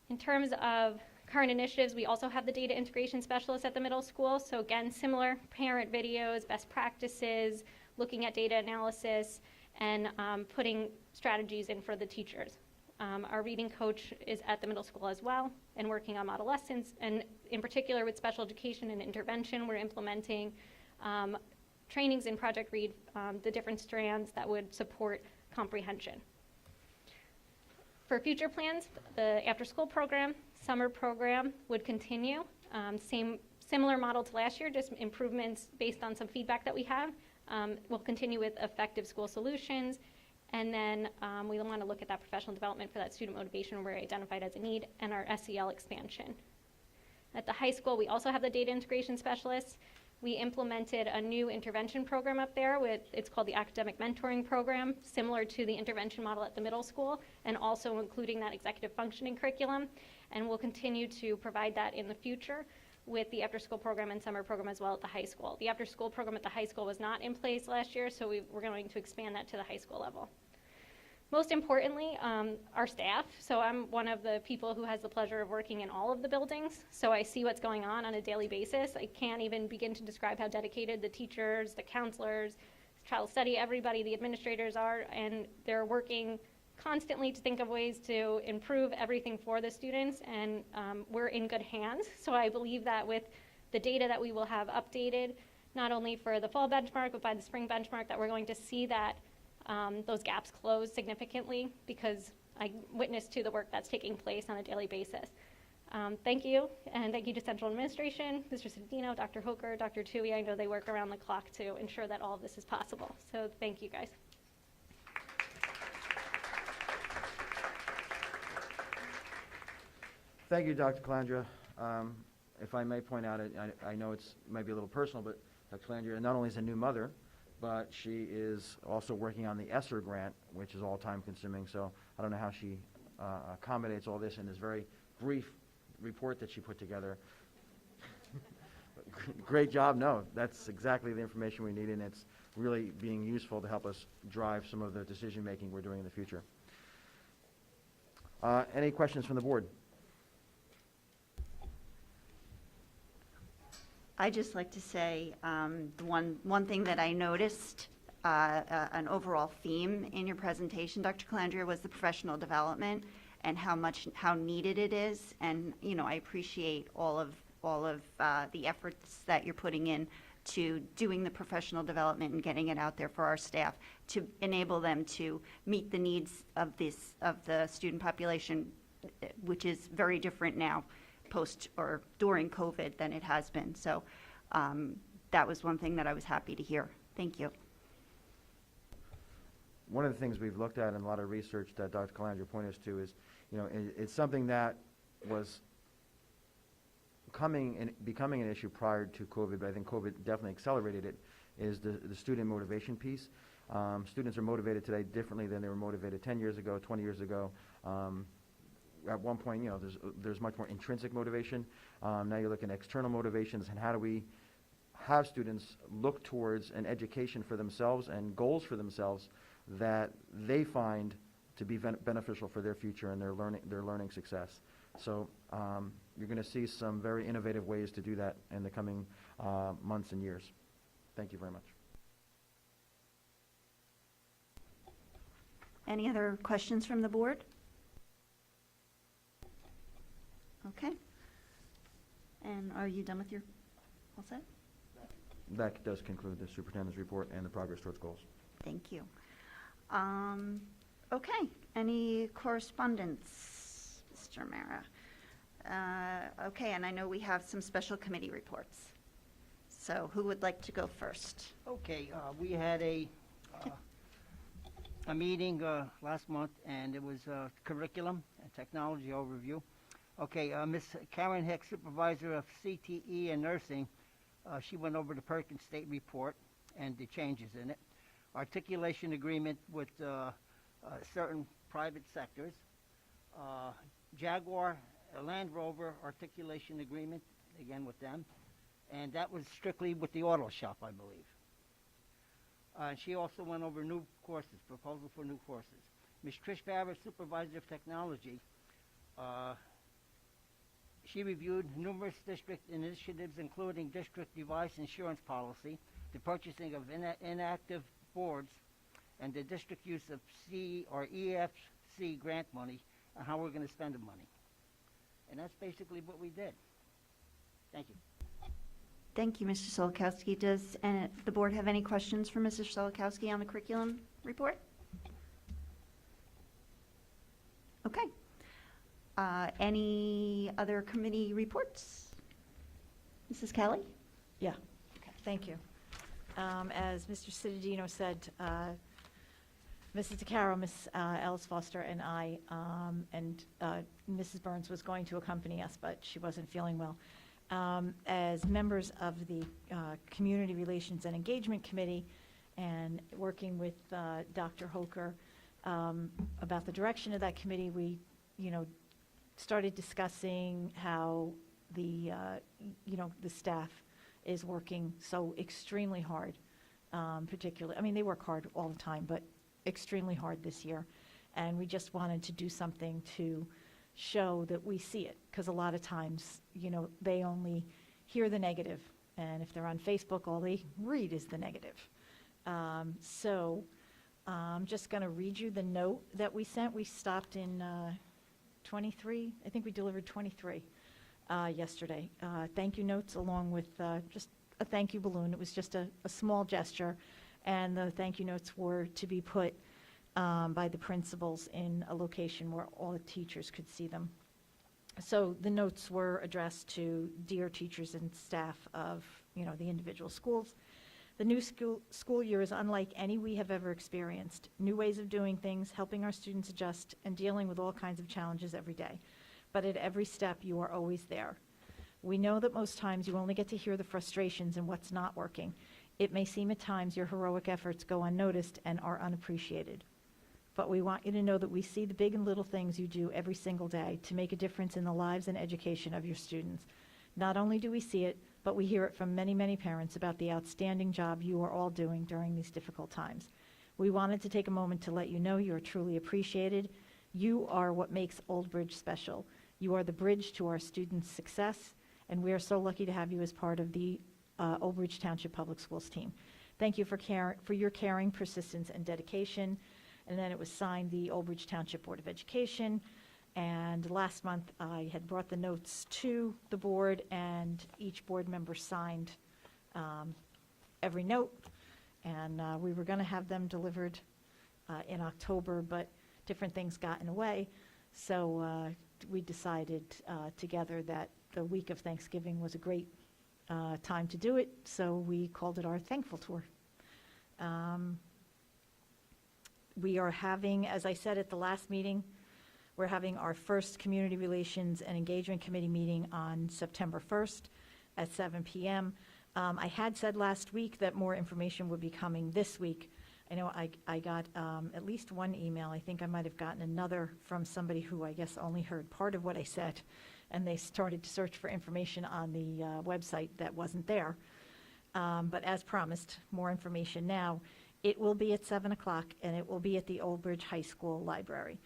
In terms of current initiatives, we also have the data integration specialists at the middle school. So again, similar parent videos, best practices, looking at data analysis, and putting strategies in for the teachers. Our reading coach is at the middle school as well and working on model lessons, and in particular with special education and intervention, we're implementing trainings in Project Read, the different strands that would support comprehension. For future plans, the after-school program, summer program would continue. Similar model to last year, just improvements based on some feedback that we have. We'll continue with effective school solutions, and then we want to look at that professional development for that student motivation where identified as a need, and our SEL expansion. At the high school, we also have the data integration specialists. We implemented a new intervention program up there it's called the academic mentoring program, similar to the intervention model at the middle school, and also including that executive functioning curriculum. And we'll continue to provide that in the future with the after-school program and summer program as well at the high school. The after-school program at the high school was not in place last year, so we're going to expand that to the high school level. Most importantly, our staff. So I'm one of the people who has the pleasure of working in all of the buildings, so I see what's going on a daily basis. I can't even begin to describe how dedicated the teachers, the counselors, child study, everybody, the administrators are, and they're working constantly to think of ways to improve everything for the students, and we're in good hands. So I believe that with the data that we will have updated, not only for the fall benchmark, but by the spring benchmark, that we're going to see that those gaps close significantly, because I witness to the work that's taking place on a daily basis. Thank you, and thank you to Central Administration, Mr. Citadino, Dr. Hoker, Dr. Tui. I know they work around the clock to ensure that all of this is possible. So thank you, guys. Thank you, Dr. Calandra. If I may point out, I know it's might be a little personal, but Dr. Calandra not only is a new mother, but she is also working on the ESSER grant, which is all time consuming. So I don't know how she accommodates all this in this very brief report that she put together. Great job. No, that's exactly the information we need, and it's really being useful to help us drive some of the decision making we're doing in the future. Any questions from the board? I'd just like to say the one thing that I noticed, an overall theme in your presentation, Dr. Calandria, was the professional development and how needed it is. And I appreciate all of the efforts that you're putting in to doing the professional development and getting it out there for our staff to enable them to meet the needs of the student population, which is very different now, post or during COVID, than it has been. So that was one thing that I was happy to hear. Thank you. One of the things we've looked at in a lot of research that Dr. Calandra pointed us to is, it's something that was becoming an issue prior to COVID, but I think COVID definitely accelerated it, is the student motivation piece. Students are motivated today differently than they were motivated 10 years ago, 20 years ago. At one point, there's much more intrinsic motivation. Now you're looking at external motivations, and how do we have students look towards an education for themselves and goals for themselves that they find to be beneficial for their future and their learning success. So you're going to see some very innovative ways to do that in the coming months and years. Thank you very much. Any other questions from the board? Okay. And are you done with your, all set? That does conclude the superintendent's report and the progress towards goals. Thank you. Okay. Any correspondence, Mr. Mara? Okay, and I know we have some special committee reports. So who would like to go first? Okay, we had a meeting last month, and it was curriculum and technology overview. Okay, Ms. Karen Hicks, supervisor of CTE and nursing, she went over the Perkins State report and the changes in it. Articulation agreement with certain private sectors. Jaguar Land Rover articulation agreement, again with them. And that was strictly with the auto shop, I believe. She also went over new courses, proposal for new courses. Ms. Trish Barrett, supervisor of technology, she reviewed numerous district initiatives, including district device insurance policy, the purchasing of inactive boards, and the district use of C or EFC grant money and how we're going to spend the money. And that's basically what we did. Thank you. Thank you, Mr. Solokowski. Does the board have any questions for Mr. Solokowski on the curriculum report? Okay. Any other committee reports? Mrs. Kelly? Yeah, thank you. As Mr. Cittadino said, Mrs. DeCaro, Ms. Ellis Foster, and I, and Mrs. Burns was going to accompany us, but she wasn't feeling well. As members of the Community Relations and Engagement Committee and working with Dr. Holker about the direction of that committee, we, started discussing how the staff is working so extremely hard, particularly, I mean, they work hard all the time, but extremely hard this year. And we just wanted to do something to show that we see it, because a lot of times, they only hear the negative, and if they're on Facebook, all they read is the negative. So I'm just going to read you the note that we sent. We stopped in 23, I think we delivered 23 yesterday. Thank you notes along with just a thank you balloon. It was just a small gesture, and the thank you notes were to be put by the principals in a location where all the teachers could see them. So the notes were addressed to dear teachers and staff of, the individual schools. The new school year is unlike any we have ever experienced. New ways of doing things, helping our students adjust, and dealing with all kinds of challenges every day. But at every step, you are always there. We know that most times you only get to hear the frustrations and what's not working. It may seem at times your heroic efforts go unnoticed and are unappreciated. But we want you to know that we see the big and little things you do every single day to make a difference in the lives and education of your students. Not only do we see it, but we hear it from many, many parents about the outstanding job you are all doing during these difficult times. We wanted to take a moment to let you know you are truly appreciated. You are what makes Old Bridge special. You are the bridge to our students' success, and we are so lucky to have you as part of the Old Bridge Township Public Schools team. Thank you for your caring, persistence, and dedication. And then it was signed the Old Bridge Township Board of Education. And last month, I had brought the notes to the board, and each board member signed every note. And we were going to have them delivered in October, but different things got in the way. So we decided together that the week of Thanksgiving was a great time to do it, so we called it our Thankful Tour. We are having, as I said at the last meeting, we're having our first Community Relations and Engagement Committee meeting on September 1st at 7 p.m. I had said last week that more information would be coming this week. I know I got at least one email. I think I might have gotten another from somebody who I guess only heard part of what I said, and they started to search for information on the website that wasn't there. But as promised, more information now. It will be at 7 o'clock, and it will be at the Old Bridge High School Library.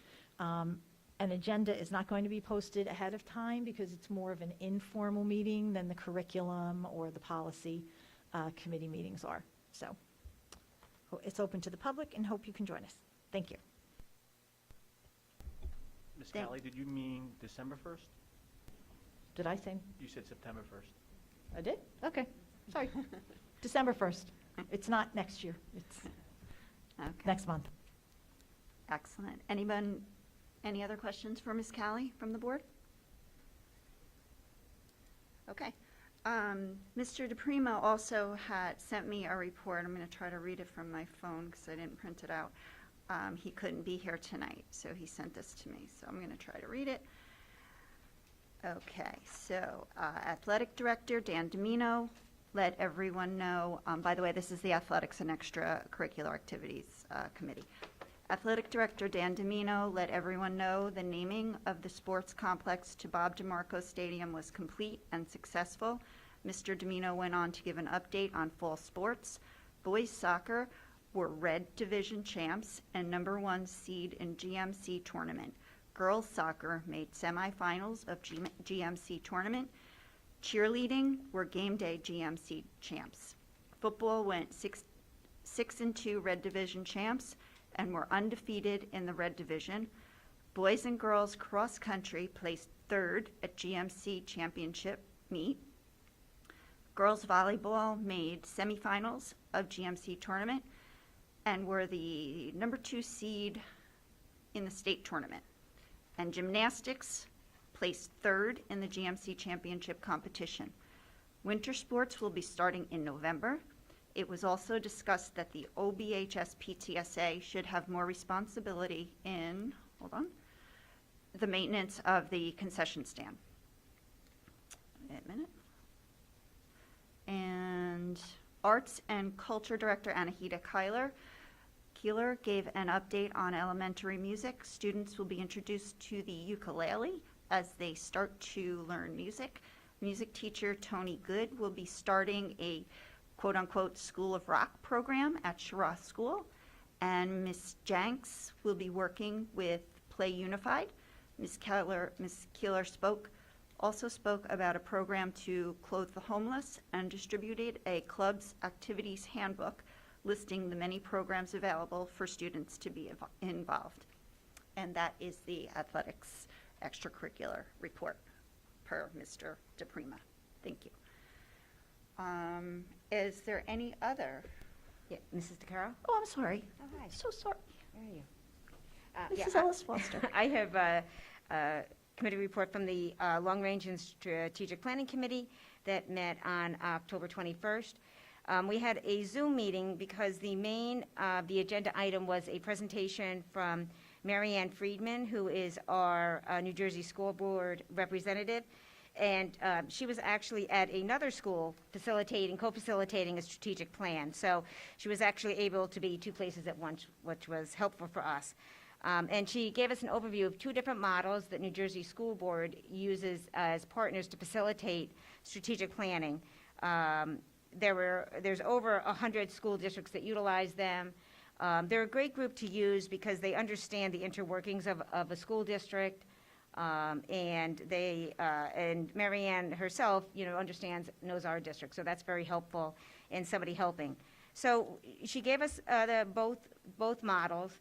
An agenda is not going to be posted ahead of time because it's more of an informal meeting than the curriculum or the policy committee meetings are. So it's open to the public, and hope you can join us. Thank you. Ms. Kelly, did you mean December 1st? Did I say? You said September 1st. I did? Okay, sorry. December 1st. It's not next year. It's Okay. next month. Excellent. Any other questions for Ms. Callie from the board? Okay. Mr. DePrimo also had sent me a report. I'm going to try to read it from my phone because I didn't print it out. He couldn't be here tonight, so he sent this to me. So I'm going to try to read it. Okay, so Athletic Director Dan Domino let everyone know, by the way, this is the Athletics and Extracurricular Activities Committee. Athletic Director Dan Domino let everyone know the naming of the sports complex to Bob DeMarco Stadium was complete and successful. Mr. Domino went on to give an update on fall sports. Boys soccer were Red Division champs and #1 seed in GMC tournament. Girls soccer made semifinals of GMC tournament. Cheerleading were game day GMC champs. Football went 6-2 Red Division champs and were undefeated in the Red Division. Boys and girls cross country placed third at GMC championship meet. Girls volleyball made semifinals of GMC tournament and were the number 2 seed in the state tournament. And gymnastics placed third in the GMC championship competition. Winter sports will be starting in November. It was also discussed that the OBHS PTSA should have more responsibility in, the maintenance of the concession stand. Wait a minute. And Arts and Culture Director Anahita Keeler gave an update on elementary music. Students will be introduced to the ukulele as they start to learn music. Music teacher Tony Good will be starting a quote-unquote School of Rock program at Sharath School. And Ms. Janks will be working with Play Unified. Ms. Keeler also spoke about a program to clothe the homeless and distributed a club's activities handbook listing the many programs available for students to be involved. And that is the athletics extracurricular report per Mr. DePrima. Thank you. Is there any other? Yeah, Mrs. DeCaro? Oh, I'm sorry. Oh, hi. So sorry. Where are you? Mrs. Ellis Foster. I have a committee report from the Long Range and Strategic Planning Committee that met on October 21st. We had a Zoom meeting because the agenda item was a presentation from Marianne Friedman, who is our New Jersey School Board representative. And she was actually at another school co-facilitating a strategic plan. So she was actually able to be 2 places at once, which was helpful for us. And she gave us an overview of 2 different models that New Jersey School Board uses as partners to facilitate strategic planning. There's over 100 school districts that utilize them. They're a great group to use because they understand the interworkings of a school district. And Marianne herself, knows our district, so that's very helpful in somebody helping. So she gave us both models.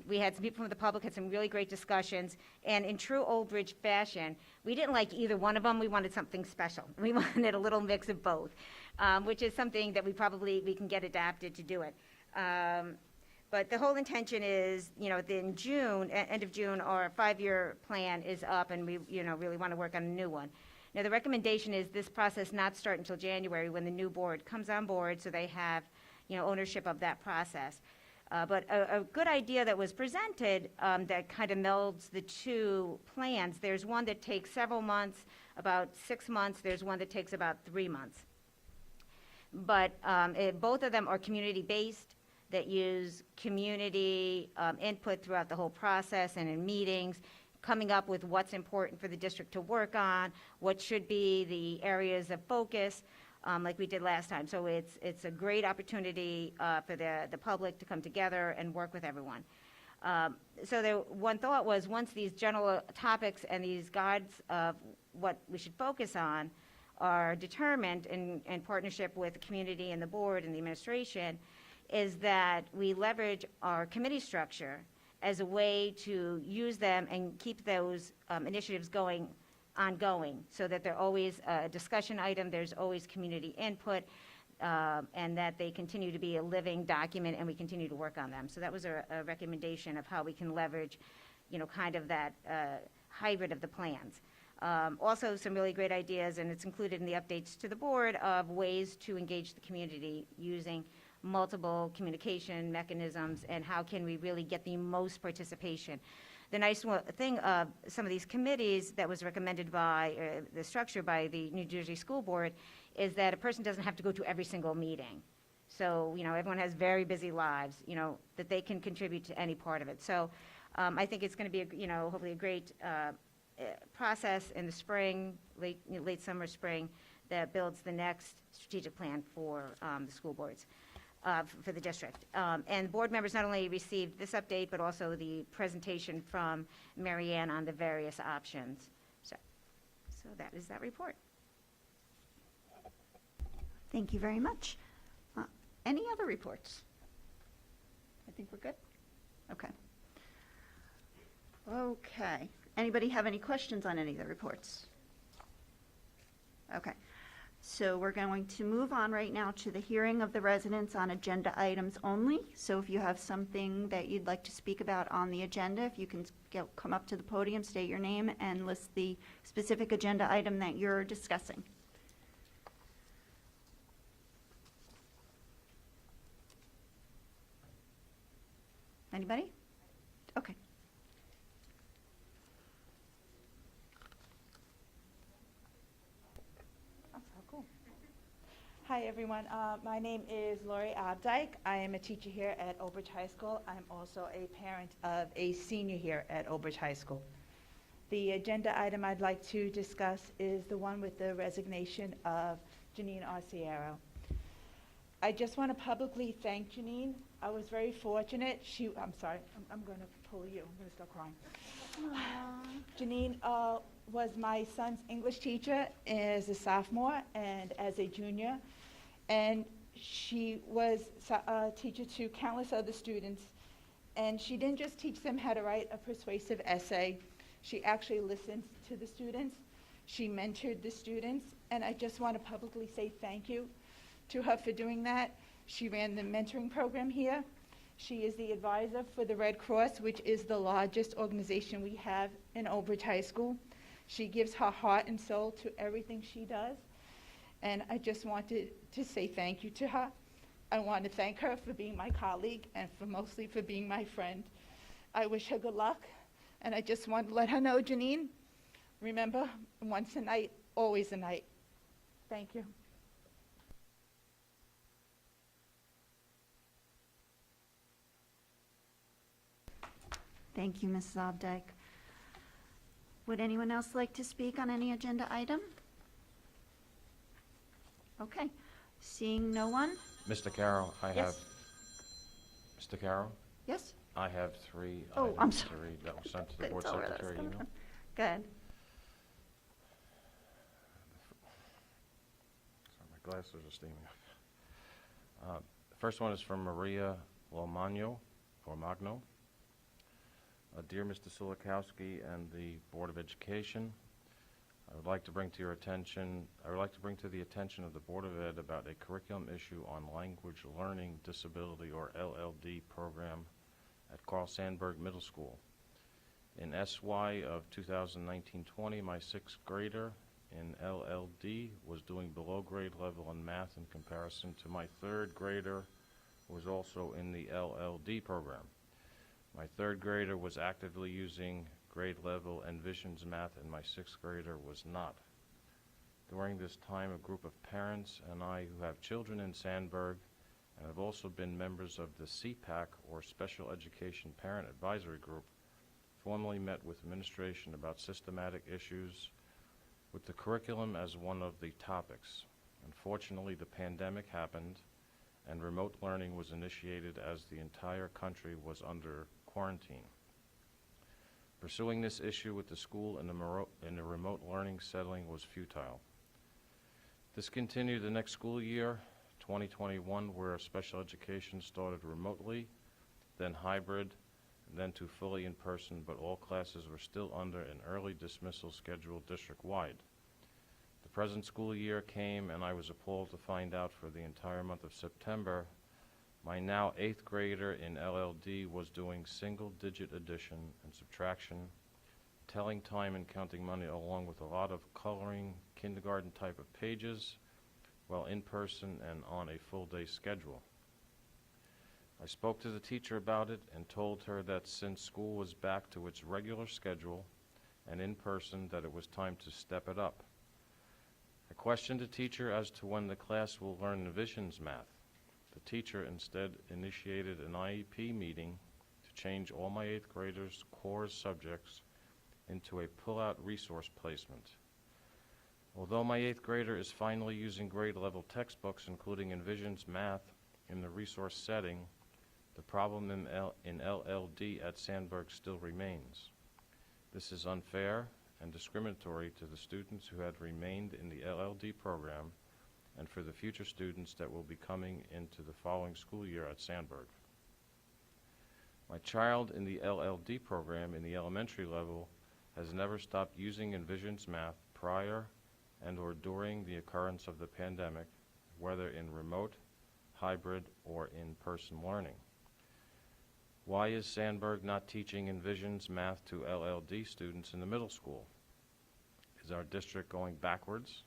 We had some people from the public, had some really great discussions, and in true Old Bridge fashion, we didn't like either one of them. We wanted something special. We wanted a little mix of both, which is something that we can get adapted to do it. But the whole intention is, in June, end of June, our 5-year plan is up, and we, really want to work on a new one. Now, the recommendation is this process not start until January when the new board comes on board, so they have, ownership of that process. But a good idea that was presented that kind of melds the 2 plans. There's one that takes several months, about 6 months. There's one that takes about 3 months. But both of them are community-based, that use community input throughout the whole process and in meetings, coming up with what's important for the district to work on, what should be the areas of focus, like we did last time. So it's a great opportunity for the public to come together and work with everyone. So one thought was, once these general topics and these guides of what we should focus on are determined in partnership with the community and the board and the administration, is that we leverage our committee structure as a way to use them and keep those initiatives ongoing, so that they're always a discussion item, there's always community input, and that they continue to be a living document and we continue to work on them. So that was a recommendation of how we can leverage, kind of that hybrid of the plans. Also, some really great ideas, and it's included in the updates to the board, of ways to engage the community using multiple communication mechanisms, and how can we really get the most participation. The nice thing of some of these committees that was recommended by the structure by the New Jersey School Board is that a person doesn't have to go to every single meeting. So, everyone has very busy lives, that they can contribute to any part of it. So I think it's going to be, hopefully a great process in the spring, late summer, spring, that builds the next strategic plan for the school boards. For the district. And board members not only received this update, but also the presentation from Marianne on the various options. So that is that report. Thank you very much. Any other reports? I think we're good? Okay. Okay. Anybody have any questions on any of the reports? Okay. So we're going to move on right now to the hearing of the residents on agenda items only. So if you have something that you'd like to speak about on the agenda, if you can come up to the podium, state your name, and list the specific agenda item that you're discussing. Anybody? Okay. Hi, everyone. My name is Lori Abdike. I am a teacher here at Old Bridge High School. I'm also a parent of a senior here at Old Bridge High School. The agenda item I'd like to discuss is the one with the resignation of Janine Arciero. I just want to publicly thank Janine. I was very fortunate. I'm sorry, I'm going to pull you. I'm going to start crying. Janine was my son's English teacher as a sophomore and as a junior, and she was a teacher to countless other students, and she didn't just teach them how to write a persuasive essay. She actually listened to the students. She mentored the students, and I just want to publicly say thank you to her for doing that. She ran the mentoring program here. She is the advisor for the Red Cross, which is the largest organization we have in Old Bridge High School. She gives her heart and soul to everything she does, and I just wanted to say thank you to her. I want to thank her for being my colleague and mostly for being my friend. I wish her good luck, and I just want to let her know, Janine, remember, once a night, always a night. Thank you. Thank you, Mrs. Obdike. Would anyone else like to speak on any agenda item? Okay, seeing no one? Mr. Carroll, I have, Yes. Mr. Carroll, Yes? I have three Oh, I'm items to sorry. read that was sent to the Couldn't board tell where that was secretary coming email. from. Go ahead. Sorry, my glasses are steaming up. The first one is from Maria Lomagno. Dear Mr. Sulikowski and the Board of Education, I would like to bring to the attention of the Board of Ed about a curriculum issue on language learning disability or LLD program at Carl Sandburg Middle School. In SY of 2019-20, my sixth grader in LLD was doing below grade level in math in comparison to my third grader who was also in the LLD program. My third grader was actively using grade level and visions math, and my sixth grader was not. During this time, a group of parents and I who have children in Sandburg and have also been members of the CPAC, or Special Education Parent Advisory Group, formally met with administration about systematic issues with the curriculum as one of the topics. Unfortunately, the pandemic happened and remote learning was initiated as the entire country was under quarantine. Pursuing this issue with the school in a remote learning setting was futile. This continued the next school year, 2021, where special education started remotely, then hybrid, and then to fully in person, but all classes were still under an early dismissal schedule district-wide. The present school year came, and I was appalled to find out for the entire month of September my now 8th grader in LLD was doing single-digit addition and subtraction, telling time and counting money, along with a lot of coloring kindergarten type of pages, while in person and on a full-day schedule. I spoke to the teacher about it and told her that since school was back to its regular schedule and in person, that it was time to step it up. I questioned the teacher as to when the class will learn visions math. The teacher instead initiated an IEP meeting to change all my 8th graders' core subjects into a pull-out resource placement. Although my 8th grader is finally using grade-level textbooks, including Envisions Math, in the resource setting, the problem in LLD at Sandburg still remains. This is unfair and discriminatory to the students who had remained in the LLD program and for the future students that will be coming into the following school year at Sandburg. My child in the LLD program in the elementary level has never stopped using Envisions Math prior and/or during the occurrence of the pandemic, whether in remote, hybrid, or in-person learning. Why is Sandburg not teaching Envisions Math to LLD students in the middle school? Is our district going backwards?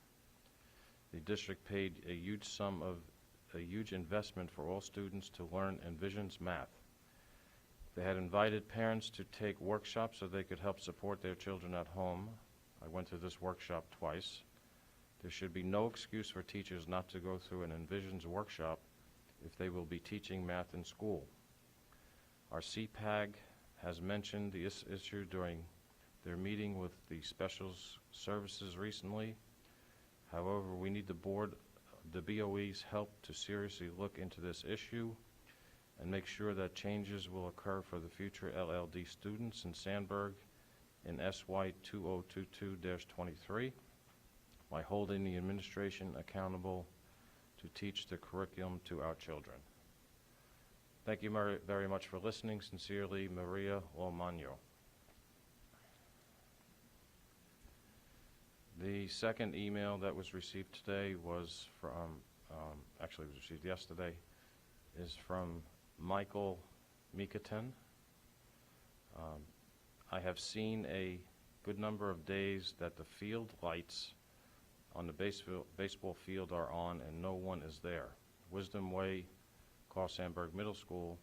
The district paid a huge investment for all students to learn Envisions Math. They had invited parents to take workshops so they could help support their children at home. I went to this workshop twice. There should be no excuse for teachers not to go through an Envisions workshop if they will be teaching math in school. Our CPAG has mentioned this issue during their meeting with the special services recently. However, we need the BOE's help to seriously look into this issue and make sure that changes will occur for the future LLD students in Sandburg in SY 2022-23 by holding the administration accountable to teach the curriculum to our children. Thank you very much for listening. Sincerely, Maria Lomagno. The second email that was received today was from, actually it was received yesterday, is from Michael Mikaten. I have seen a good number of days that the field lights on the baseball field are on and no one is there. Wisdom Way, Carl Sandburg Middle School.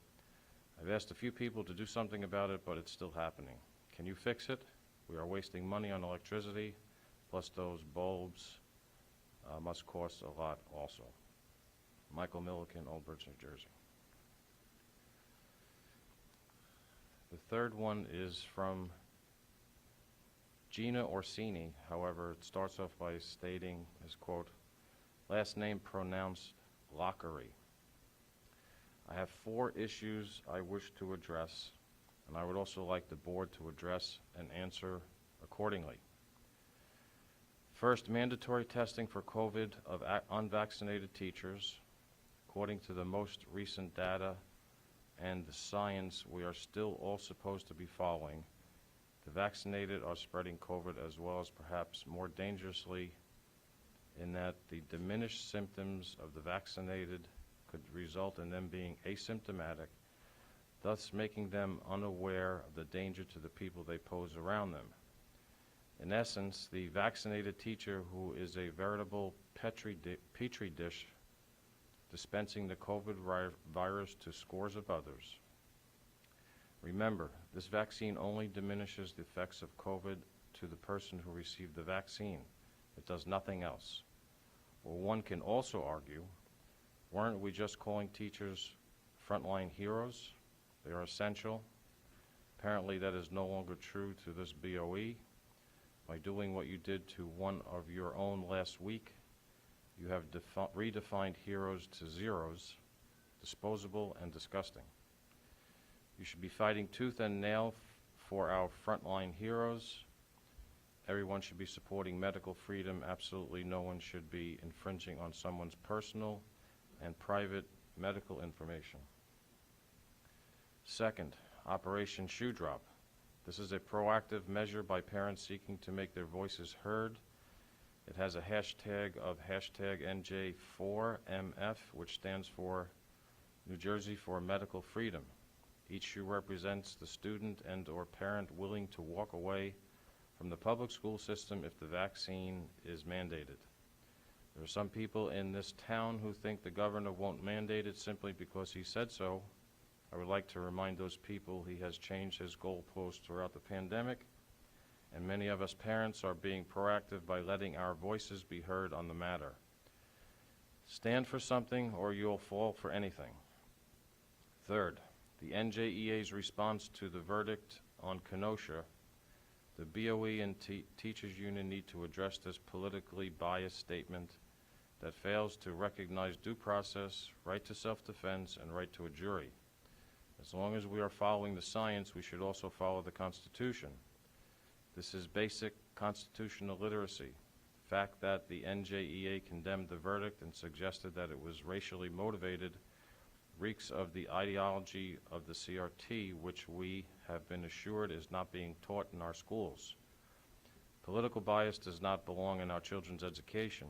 I've asked a few people to do something about it, but it's still happening. Can you fix it? We are wasting money on electricity, plus those bulbs must cost a lot also. Michael Milliken, Old Bridge, New Jersey. The third one is from Gina Orsini. However, it starts off by stating, as quote, last name pronounced Lockery. I have 4 issues I wish to address, and I would also like the board to address and answer accordingly. First, mandatory testing for COVID of unvaccinated teachers. According to the most recent data and the science we are still all supposed to be following, the vaccinated are spreading COVID as well as perhaps more dangerously in that the diminished symptoms of the vaccinated could result in them being asymptomatic, thus making them unaware of the danger to the people they pose around them. In essence, the vaccinated teacher who is a veritable petri dish dispensing the COVID virus to scores of others. Remember, this vaccine only diminishes the effects of COVID to the person who received the vaccine. It does nothing else. Or one can also argue, weren't we just calling teachers frontline heroes? They are essential. Apparently that is no longer true to this BOE. By doing what you did to one of your own last week, you have redefined heroes to zeros, disposable and disgusting. You should be fighting tooth and nail for our frontline heroes. Everyone should be supporting medical freedom. Absolutely no one should be infringing on someone's personal and private medical information. Second, Operation Shoe Drop. This is a proactive measure by parents seeking to make their voices heard. It has a hashtag of #NJ4MF, which stands for New Jersey for Medical Freedom. Each shoe represents the student and or parent willing to walk away from the public school system if the vaccine is mandated. There are some people in this town who think the governor won't mandate it simply because he said so. I would like to remind those people he has changed his goalposts throughout the pandemic, and many of us parents are being proactive by letting our voices be heard on the matter. Stand for something or you'll fall for anything. Third, the NJEA's response to the verdict on Kenosha. The BOE and Teachers Union need to address this politically biased statement that fails to recognize due process, right to self-defense, and right to a jury. As long as we are following the science, we should also follow the Constitution. This is basic constitutional literacy. fact that the NJEA condemned the verdict and suggested that it was racially motivated reeks of the ideology of the CRT, which we have been assured is not being taught in our schools. Political bias does not belong in our children's education.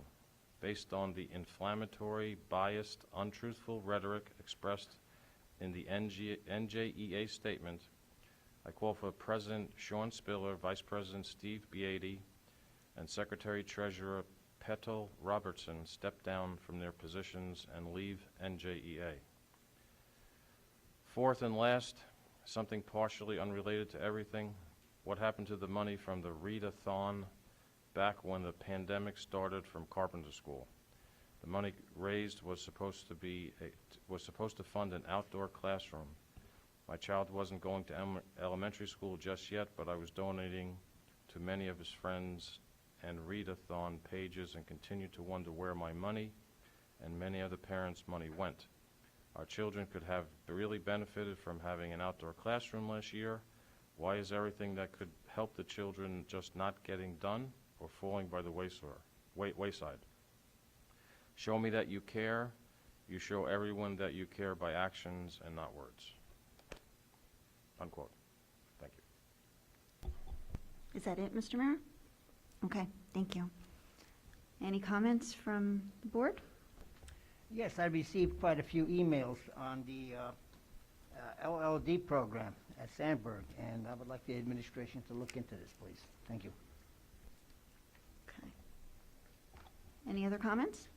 Based on the inflammatory, biased, untruthful rhetoric expressed in the NJEA statement, I call for President Sean Spiller, Vice President Steve Beatty, and Secretary-Treasurer Petal Robertson step down from their positions and leave NJEA. Fourth and last, something partially unrelated to everything, what happened to the money from the Read-a-thon back when the pandemic started from Carpenter School? The money raised was supposed to fund an outdoor classroom. My child wasn't going to elementary school just yet, but I was donating to many of his friends and read-a-thon pages and continue to wonder where my money and many other parents' money went. Our children could have really benefited from having an outdoor classroom last year. Why is everything that could help the children just not getting done or falling by the wayside? Show me that you care. You show everyone that you care by actions and not words. Unquote. Thank you. Is that it, Mr. Mayor? Okay, thank you. Any comments from the board? Yes, I received quite a few emails on the LLD program at Sandburg, and I would like the administration to look into this, please. Thank you. Okay. Any other comments?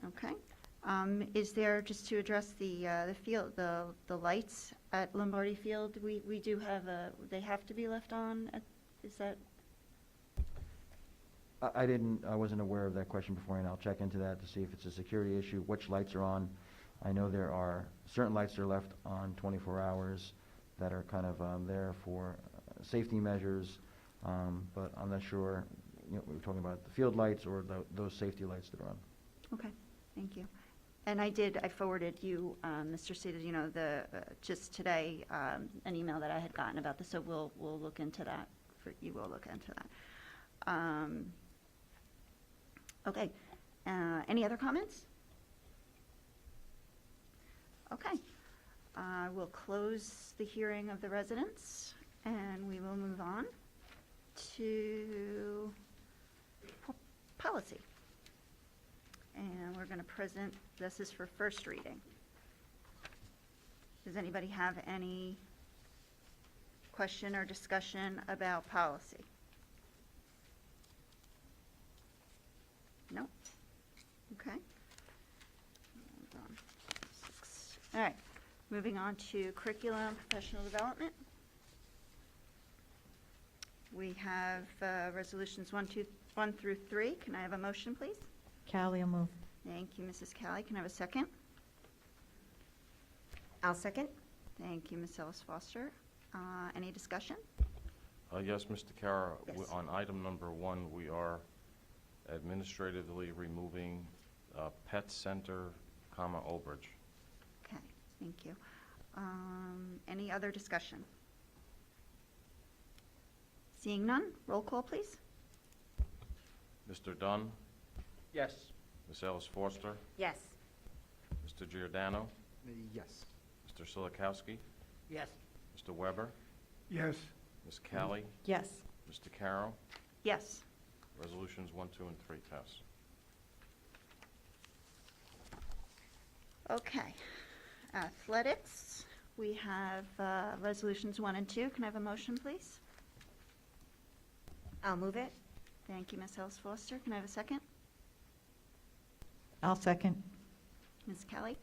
Okay. Is there, just to address the field, the lights at Lombardi Field, we do have they have to be left on? Is that? I wasn't aware of that question beforehand. I'll check into that to see if it's a security issue, which lights are on. I know there are certain lights that are left on 24 hours that are kind of there for safety measures, but I'm not sure, we're talking about the field lights or those safety lights that are on. Okay, thank you. And I forwarded you, Mr. Cedar, just today, an email that I had gotten about this, so we'll look into that. You will look into that. Okay. Any other comments? Okay. We'll close the hearing of the residents, and we will move on to policy. And we're going to present, this is for first reading. Does anybody have any question or discussion about policy? No? Okay. Hold on. All right. Moving on to curriculum and professional development. We have resolutions 1 through 3. Can I have a motion, please? Callie will move. Thank you, Mrs. Callie. Can I have a second? I'll second. Thank you, Ms. Ellis Foster. Any discussion? Yes, Mr. Kara, Yes. on item number 1, we are administratively removing Pet Center, Old Bridge. Okay, thank you. Any other discussion? Seeing none, roll call, please. Mr. Dunn, Yes. Ms. Ellis Forster, Yes. Mr. Giordano, Yes. Mr. Silikowski, Yes. Mr. Weber, Yes. Ms. Callie, Yes. Mr. Carroll. Yes. Resolutions 1, 2, and 3 pass. Okay. Athletics, we have resolutions 1 and 2. Can I have a motion, please? I'll move it. Thank you, Ms. Ellis Foster. Can I have a second? I'll second. Ms. Kelly,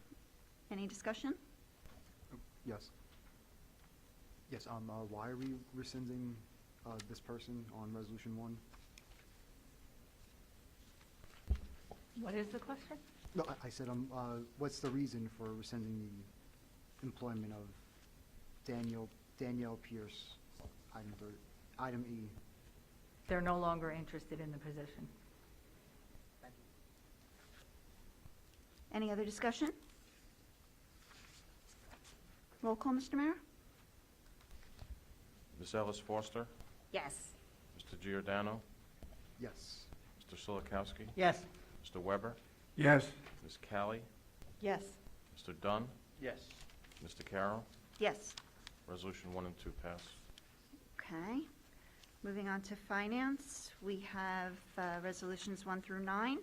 any discussion? Yes. Yes, why are we rescinding this person on Resolution 1? What is the question? No, I said, what's the reason for rescinding the employment of Danielle Pierce, item E? They're no longer interested in the position. Any other discussion? Roll call, Mr. Mayor? Ms. Ellis Forster, Yes. Mr. Giordano, Yes. Mr. Solikowski, Yes. Mr. Weber, Yes. Ms. Callie, Yes. Mr. Dunn, Yes. Mr. Carroll. Yes. Resolution 1 and 2 pass. Okay. Moving on to finance, we have resolutions 1 through 9.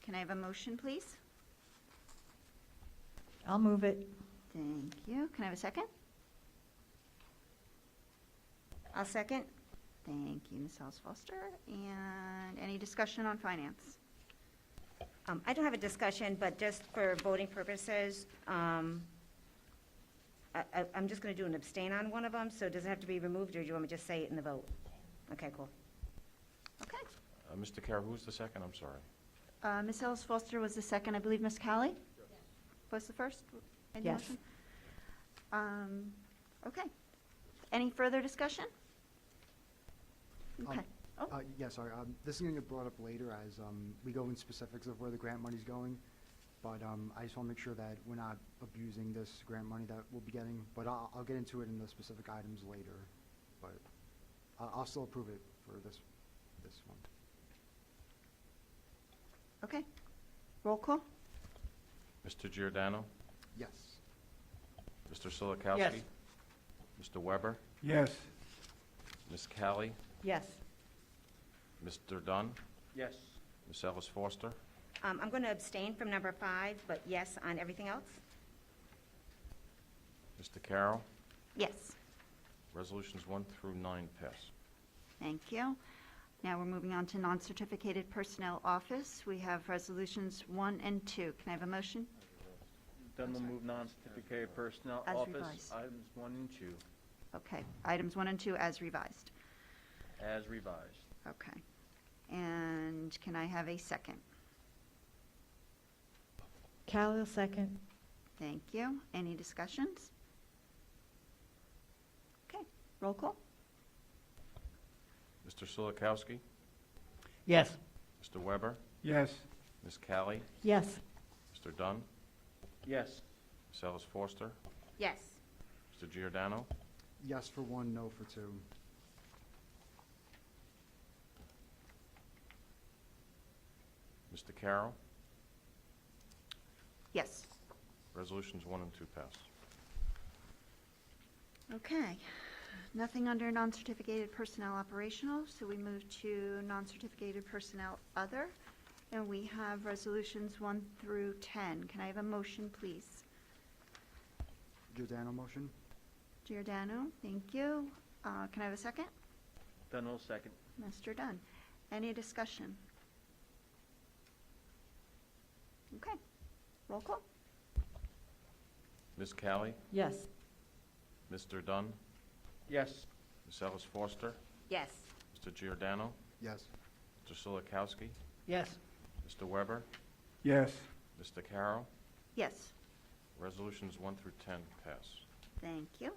Can I have a motion, please? I'll move it. Thank you. Can I have a second? I'll second. Thank you, Ms. Ellis Foster. And any discussion on finance? I don't have a discussion, but just for voting purposes, I'm just going to do an abstain on one of them, so does it have to be removed, or do you want me to just say it in the vote? Okay, cool. Okay. Mr. Carroll, who's the second? I'm sorry. Ms. Ellis Foster was the second. I believe Ms. Callie was the first? in the Yes. motion? Okay. Any further discussion? Okay. Yeah, sorry. This is going to get brought up later as we go in specifics of where the grant money's going. But I just want to make sure that we're not abusing this grant money that we'll be getting. But I'll get into it in the specific items later. But I'll still approve it for this one. Okay. Roll call? Mr. Giordano, Yes. Mr. Solikowski. Yes. Mr. Weber, Yes. Ms. Callie, Yes. Mr. Dunn, Yes. Ms. Ellis Foster. I'm going to abstain from number 5, but yes on everything else. Mr. Carroll. Yes. Resolutions 1 through 9 pass. Thank you. Now we're moving on to non-certificated personnel office. We have resolutions 1 and 2. Can I have a motion? Then we'll move non-certificated personnel As office, revised. items 1 and 2, Okay. Items 1 and 2 as revised. as revised. Okay. And can I have a second? Callie will second. Thank you. Any discussions? Okay. Roll call? Mr. Solikowski, Yes. Mr. Weber, Yes. Ms. Callie, Yes. Mr. Dunn, Yes. Ms. Ellis Foster, Yes. Mr. Giordano, Yes for 1, no for 2. Mr. Carroll. Yes. Resolutions 1 and 2 pass. Okay. Nothing under non-certificated personnel operational, so we move to non-certificated personnel other. And we have resolutions 1 through 10. Can I have a motion, please? Giordano motion? Giordano, thank you. Can I have a second? Dunn will second. Mr. Dunn. Any discussion? Okay. Roll call? Ms. Callie, Yes. Mr. Dunn, Yes. Ms. Ellis Foster, Yes. Mr. Giordano, Yes. Mr. Solikowski, Yes. Mr. Weber, Yes. Mr. Carroll. Yes. Resolutions 1 through 10 pass. Thank you.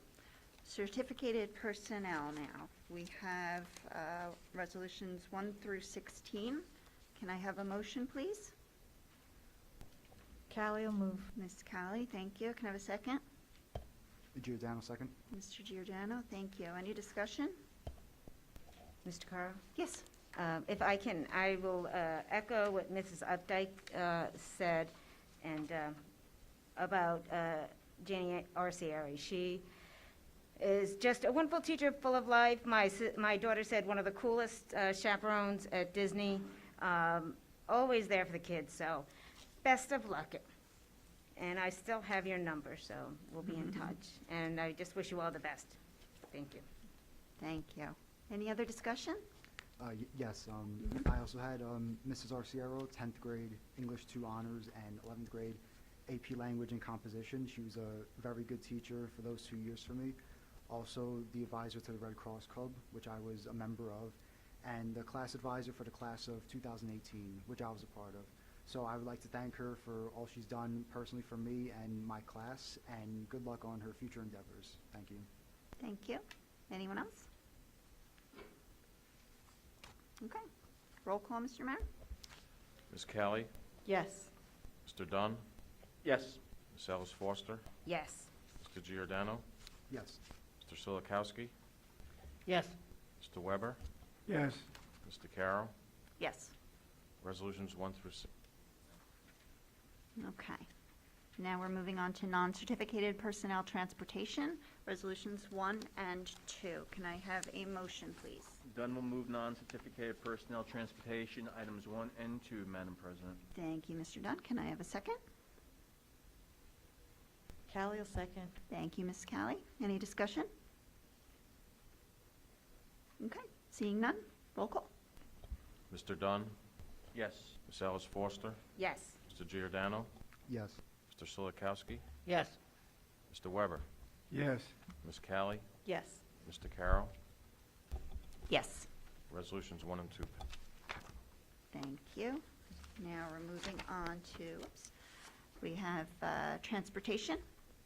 Certificated personnel now. We have resolutions 1 through 16. Can I have a motion, please? Callie will move. Ms. Callie, thank you. Can I have a second? Giordano second? Mr. Giordano, thank you. Any discussion? Mr. Carl? Yes. If I can, I will echo what Mrs. Updike said and about Janie Arcieri. She is just a wonderful teacher, full of life. My daughter said one of the coolest chaperones at Disney. Always there for the kids, so best of luck. And I still have your number, so we'll be in touch. And I just wish you all the best. Thank you. Thank you. Any other discussion? Yes. I also had Mrs. Arciero, 10th grade English 2 honors, and 11th grade AP Language and Composition. She was a very good teacher for those 2 years for me. Also the advisor to the Red Cross Club, which I was a member of, and the class advisor for the class of 2018, which I was a part of. So I would like to thank her for all she's done personally for me and my class, and good luck on her future endeavors. Thank you. Thank you. Anyone else? Okay. Roll call, Mr. Mayor? Ms. Callie, Yes. Mr. Dunn, Yes. Ms. Ellis Foster, Yes. Mr. Giordano, Yes. Mr. Solikowski, Yes. Mr. Mr. Weber? Yes. Mr. Carroll? Yes. Resolutions 1 through 6. Okay. Now we're moving on to non-certificated personnel transportation, resolutions 1 and 2. Can I have a motion, please? Dunn will move non-certificated personnel transportation, items 1 and 2, Madam President. Thank you, Mr. Dunn. Can I have a second? Callie will second. Thank you, Ms. Callie. Any discussion? Okay, seeing none, roll call. Mr. Dunn? Yes. Ms. Ellis Foster? Yes. Mr. Giordano? Yes. Mr. Silikowski? Yes. Mr. Weber? Yes. Ms. Callie? Yes. Mr. Carroll? Yes. Resolutions 1 and 2. Thank you. Now we're moving on to, we have transportation,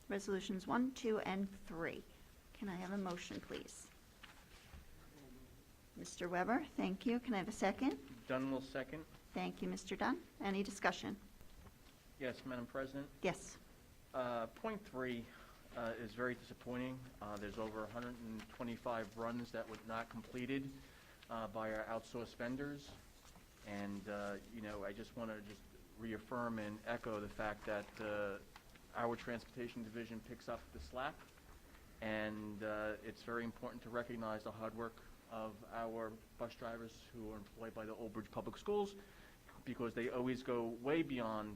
resolutions 1, 2, and 3. Can I have a motion, please? Mr. Weber, thank you. Can I have a second? Dunn will second. Thank you, Mr. Dunn. Any discussion? Yes, Madam President. Yes. Point 3 is very disappointing. There's over 125 runs that were not completed by our outsourced vendors. And, I just want to just reaffirm and echo the fact that our transportation division picks up the slack. And it's very important to recognize the hard work of our bus drivers who are employed by the Old Bridge Public Schools, because they always go way beyond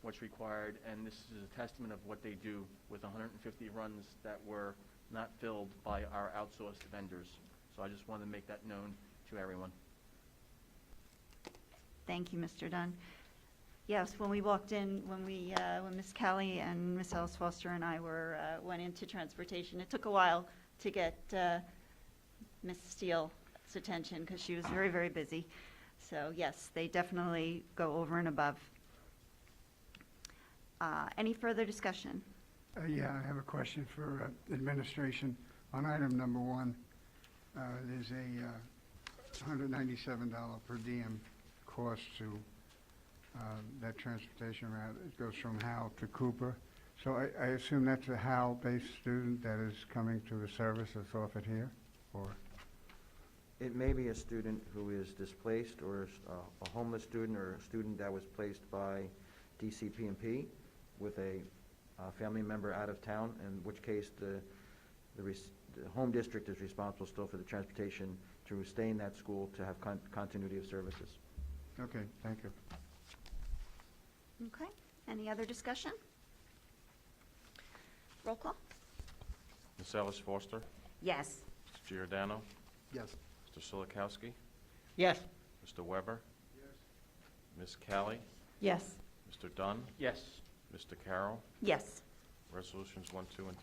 what's required, and this is a testament of what they do with 150 runs that were not filled by our outsourced vendors. So I just wanted to make that known to everyone. Thank you, Mr. Dunn. Yes, when we walked in, when Ms. Kelly and Ms. Ellis Foster and I went into transportation, it took a while to get Ms. Steele's attention because she was very, very busy. So yes, they definitely go over and above. Any further discussion? Yeah, I have a question for administration. On item number 1, there's a $197 per diem cost to that transportation route. It goes from Howell to Cooper. So I assume that's a Howell-based student that is coming to the service that's offered here, or? It may be a student who is displaced, or a homeless student, or a student that was placed by DCP&P with a family member out of town, in which case the home district is responsible still for the transportation to stay in that school to have continuity of services. Okay, thank you. Okay. Any other discussion? Roll call. Ms. Ellis Foster? Yes. Mr. Giordano? Yes. Mr. Silikowski? Yes. Mr. Weber? Ms. Callie? Yes. Mr. Dunn? Yes. Mr. Carroll? Yes. Resolutions 1, 2, and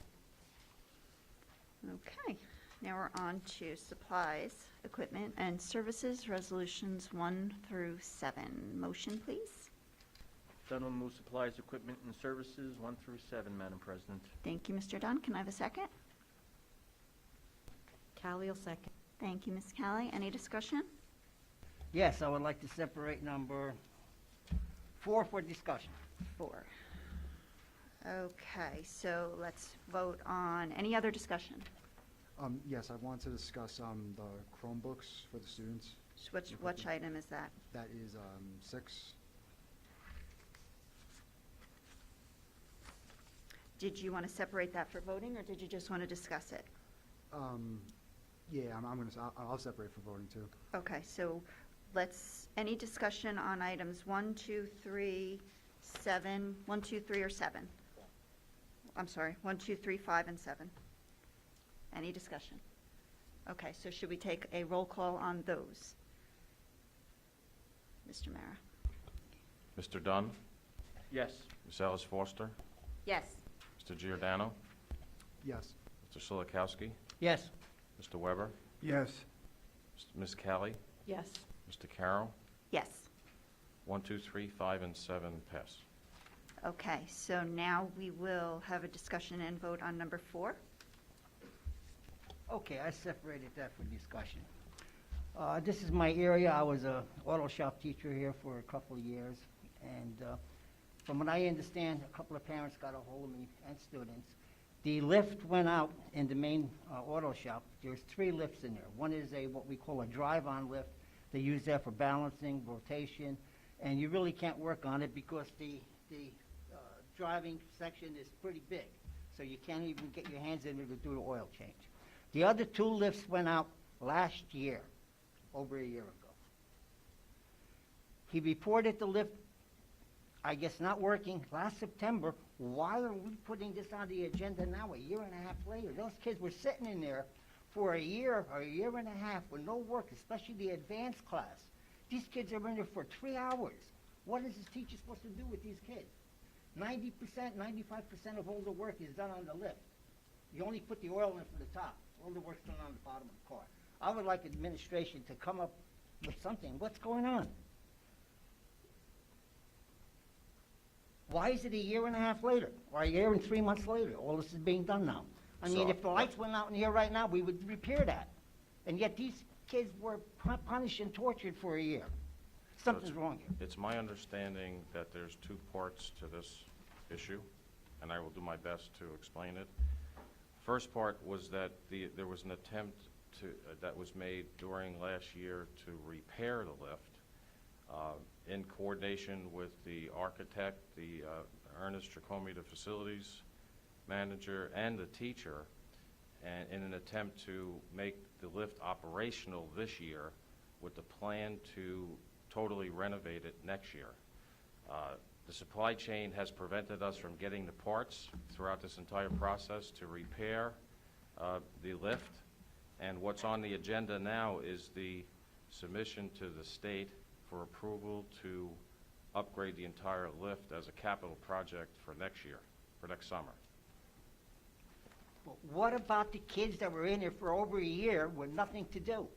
3. Okay. Now we're on to supplies, equipment, and services, resolutions 1 through 7. Motion, please. Dunn will move supplies, equipment, and services 1 through 7, Madam President. Thank you, Mr. Dunn. Can I have a second? Callie will second. Thank you, Ms. Callie. Any discussion? Yes, I would like to separate number 4 for discussion. 4. Okay, so let's vote on any other discussion. Yes, I want to discuss the Chromebooks for the students. Which item is that? That is 6. Did you want to separate that for voting, or did you just want to discuss it? Yeah, I'll separate for voting too. Okay, so any discussion on items 1, 2, 3, 7, 1, 2, 3, or 7? I'm sorry, 1, 2, 3, 5, and 7. Any discussion? Okay, so should we take a roll call on those? Mr. Mara? Mr. Dunn? Yes. Ms. Ellis Foster? Yes. Mr. Giordano? Yes. Mr. Silikowski? Yes. Mr. Weber? Yes. Ms. Callie? Yes. Mr. Carroll? Yes. 1, 2, 3, 5, and 7 pass. Okay, so now we will have a discussion and vote on number 4. Okay, I separated that for discussion. This is my area. I was a auto shop teacher here for a couple of years, and from what I understand, a couple of parents got a hold of me, and students, The lift went out in the main auto shop. There's 3 lifts in there. One is what we call a drive-on lift. They use that for balancing, rotation, and you really can't work on it because the driving section is pretty big, so you can't even get your hands in there to do the oil change. The other 2 lifts went out last year, over a year ago. He reported the lift, I guess, not working last September. Why are we putting this on the agenda now, a year and a half later? Those kids were sitting in there for a year or a year and a half with no work, especially the advanced class. These kids are in there for 3 hours. What is this teacher supposed to do with these kids? 90%, 95% of all the work is done on the lift. You only put the oil in from the top. All the work's done on the bottom of the car. I would like administration to come up with something. What's going on? Why is it a year and a half later, or a year and 3 months later? All this is being done now. I mean, if the lights went out in here right now, we would repair that. And yet these kids were punished and tortured for a year. Something's wrong here. It's my understanding that there's 2 parts to this issue, and I will do my best to explain it. First part was that there was an attempt that was made during last year to repair the lift in coordination with the architect, the Ernest Tricomie, the facilities manager, and the teacher, and in an attempt to make the lift operational this year with the plan to totally renovate it next year. The supply chain has prevented us from getting the parts throughout this entire process to repair the lift, and what's on the agenda now is the submission to the state for approval to upgrade the entire lift as a capital project for next year, for next summer. But what about the kids that were in here for over a year with nothing to do?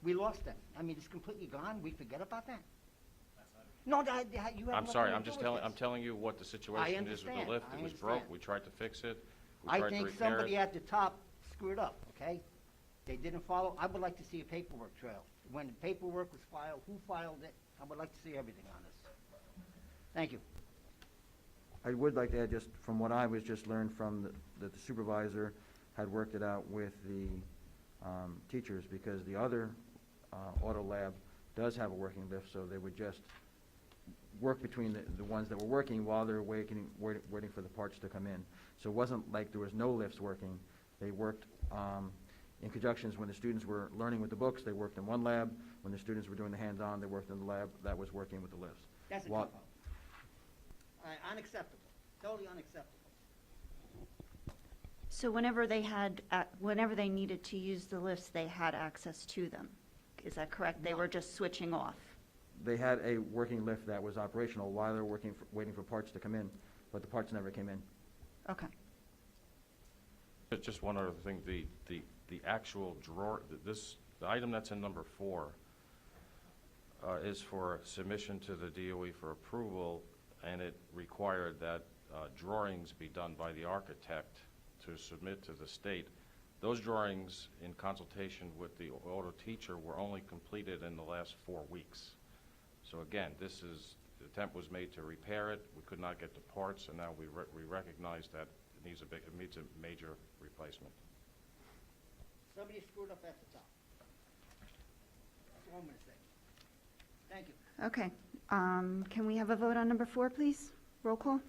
We lost them. I mean, it's completely gone. We forget about that. No, you have I'm sorry, I'm nothing to do with I'm this. telling you what the situation is with the understand, lift. I It was understand. broke, we tried to fix it, we I tried to think repair somebody it. at the top screwed up, okay? They didn't follow. I would like to see a paperwork trail. When the paperwork was filed, who filed it? I would like to see everything on this. Thank you. I would like to add, just from what I was just learned from that the supervisor had worked it out with the teachers, because the other auto lab does have a working lift, so they would just work between the ones that were working while they're waiting for the parts to come in. So it wasn't like there was no lifts working. They worked in conjunctions. When the students were learning with the books, they worked in one lab. When the students were doing the hands-on, they worked in the lab that was working with the lifts. That's a While- cop-out. Unacceptable. Totally unacceptable. So whenever they needed to use the lifts, they had access to them. Is that correct? They were just switching off? They had a working lift that was operational while they were waiting for parts to come in, but the parts never came in. Okay. Just one other thing, the actual drawer, the item that's in number 4 is for submission to the DOE for approval, and it required that drawings be done by the architect to submit to the state. Those drawings, in consultation with the auto teacher, were only completed in the last 4 weeks. So again, the attempt was made to repair it. We could not get the parts, and now we recognize that it needs a major replacement. Somebody screwed up at the top. That's all I'm going to say. Thank you. Okay. Can we have a vote on number 4, please? Roll call?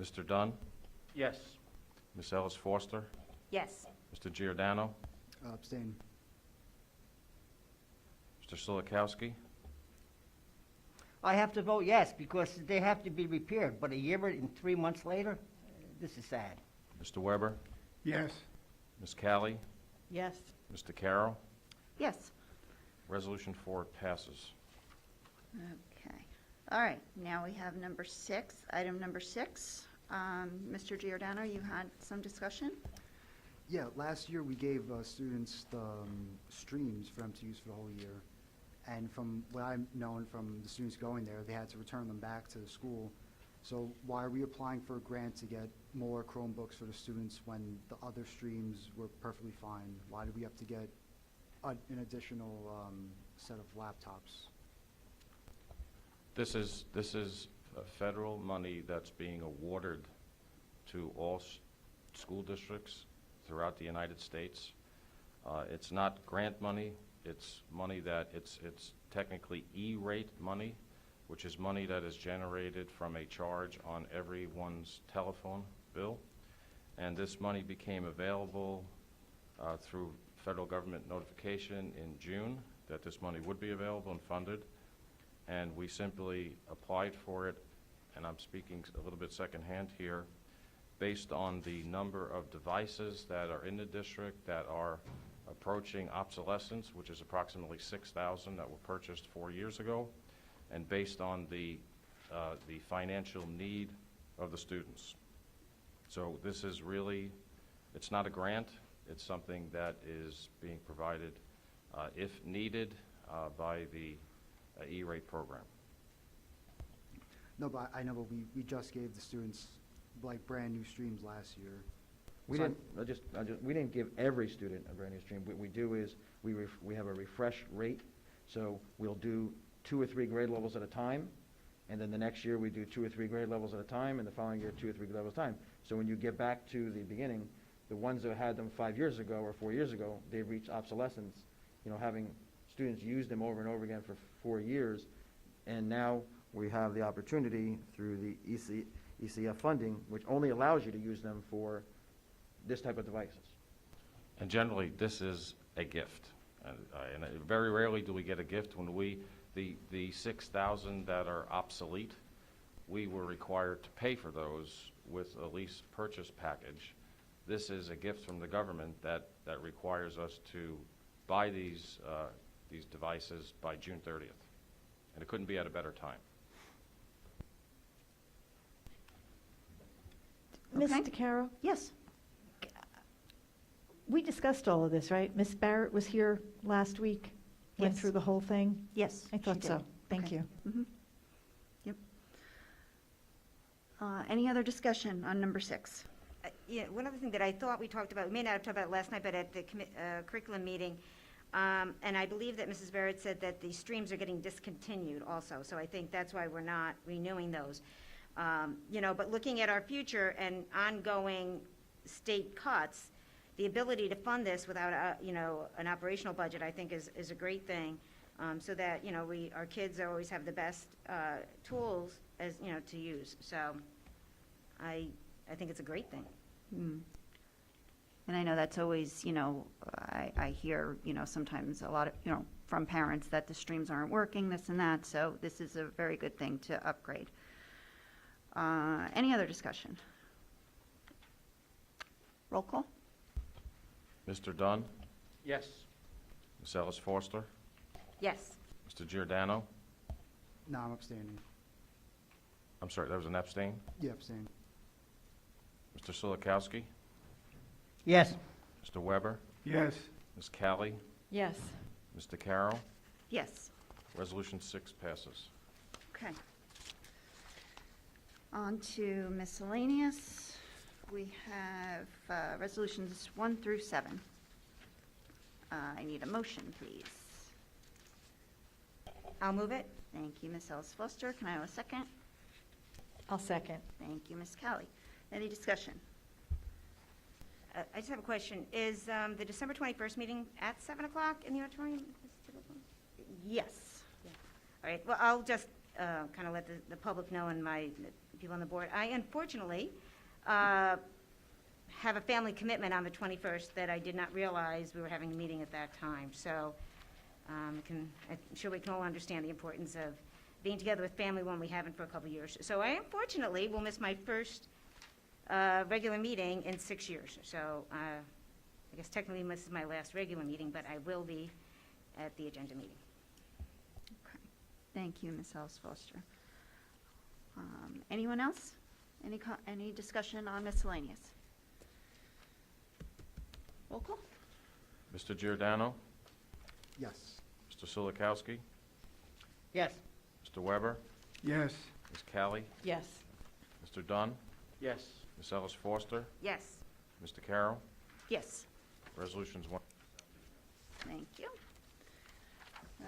Mr. Dunn? Yes. Ms. Ellis Foster? Yes. Mr. Giordano? Abstain. Mr. Silikowski? I have to vote yes because they have to be repaired, but a year and 3 months later, this is sad. Mr. Weber? Yes. Ms. Callie? Yes. Mr. Carroll? Yes. Resolution 4 passes. Okay. All right. Now we have number 6, item number 6. Mr. Giordano, you had some discussion? Yeah, last year we gave students the streams for them to use for the whole year. And from what I've known from the students going there, they had to return them back to the school. So why are we applying for a grant to get more Chromebooks for the students when the other streams were perfectly fine? Why do we have to get an additional set of laptops? This is federal money that's being awarded to all school districts throughout the United States. It's not grant money. It's money that it's technically E-rate money, which is money that is generated from a charge on everyone's telephone bill. And this money became available through federal government notification in June that this money would be available and funded. And we simply applied for it, and I'm speaking a little bit secondhand here, based on the number of devices that are in the district that are approaching obsolescence, which is approximately 6,000 that were purchased 4 years ago, and based on the financial need of the students. So this is really, it's not a grant, it's something that is being provided, if needed, by the E-rate program. No, but I know, but we just gave the students like brand new streams last year. We So didn't, we didn't give every student a brand new stream. What we do is, we have a refresh rate, so we'll do 2 or 3 grade levels at a time, and then the next year we do 2 or 3 grade levels at a time, and the following year 2 or 3 grade levels at a time. So when you get back to the beginning, the ones that had them 5 years ago or 4 years ago, they've reached obsolescence, having students use them over and over again for 4 years, and now we have the opportunity through the ECF funding, which only allows you to use them for this type of devices. And generally, this is a gift. And very rarely do we get a gift. When the 6,000 that are obsolete, we were required to pay for those with a lease purchase package. This is a gift from the government that requires us to buy these devices by June 30th. And it couldn't be at a better time. Ms. Okay. DeCaro, Yes. we discussed all of this, right? Ms. Barrett was here last week, went Yes. through the whole thing? Yes. I thought she so. did. Thank Okay. you. Mhm. Yep. Any other discussion on number 6? Yeah, one other thing that I thought we talked about, we may not have talked about it last night, but at the curriculum meeting, and I believe that Mrs. Barrett said that the streams are getting discontinued also, so I think that's why we're not renewing those. But looking at our future and ongoing state cuts, the ability to fund this without, an operational budget, I think is a great thing, so that, our kids always have the best tools to use. So I think it's a great thing. And I know that's always, I hear, sometimes a lot of, from parents that the streams aren't working, this and that, so this is a very good thing to upgrade. Any other discussion? Roll call? Mr. Dunn, Yes. Ms. Ellis Foster, Yes. Mr. Giordano. No, I'm abstaining. I'm sorry, that was an abstain. Yeah, abstain. Mr. Silikowski, Yes. Mr. Weber, Yes. Ms. Callie, Yes. Mr. Carroll. Yes. Resolution 6 passes. Okay. On to miscellaneous. We have resolutions 1 through 7. I need a motion, please. I'll move it. Thank you, Ms. Ellis Foster. Can I have a second? I'll second. Thank you, Ms. Kelly. Any discussion? I just have a question. Is the December 21st meeting at 7 o'clock in the auditorium? Yes. All right, well, I'll just kind of let the public know and the people on the board. I unfortunately have a family commitment on the 21st that I did not realize we were having a meeting at that time. So I'm sure we can all understand the importance of being together with family when we haven't for a couple years. So I unfortunately will miss my first regular meeting in 6 years. So I guess technically this is my last regular meeting, but I will be at the agenda meeting. Okay. Thank you, Ms. Ellis Foster. Anyone else? Any discussion on miscellaneous? Roll call? Mr. Giordano, Yes. Mr. Silikowski, Yes. Mr. Weber, Yes. Ms. Callie, Yes. Mr. Dunn, Yes. Ms. Ellis Foster, Yes. Mr. Carroll. Yes. Resolutions 1. Thank you.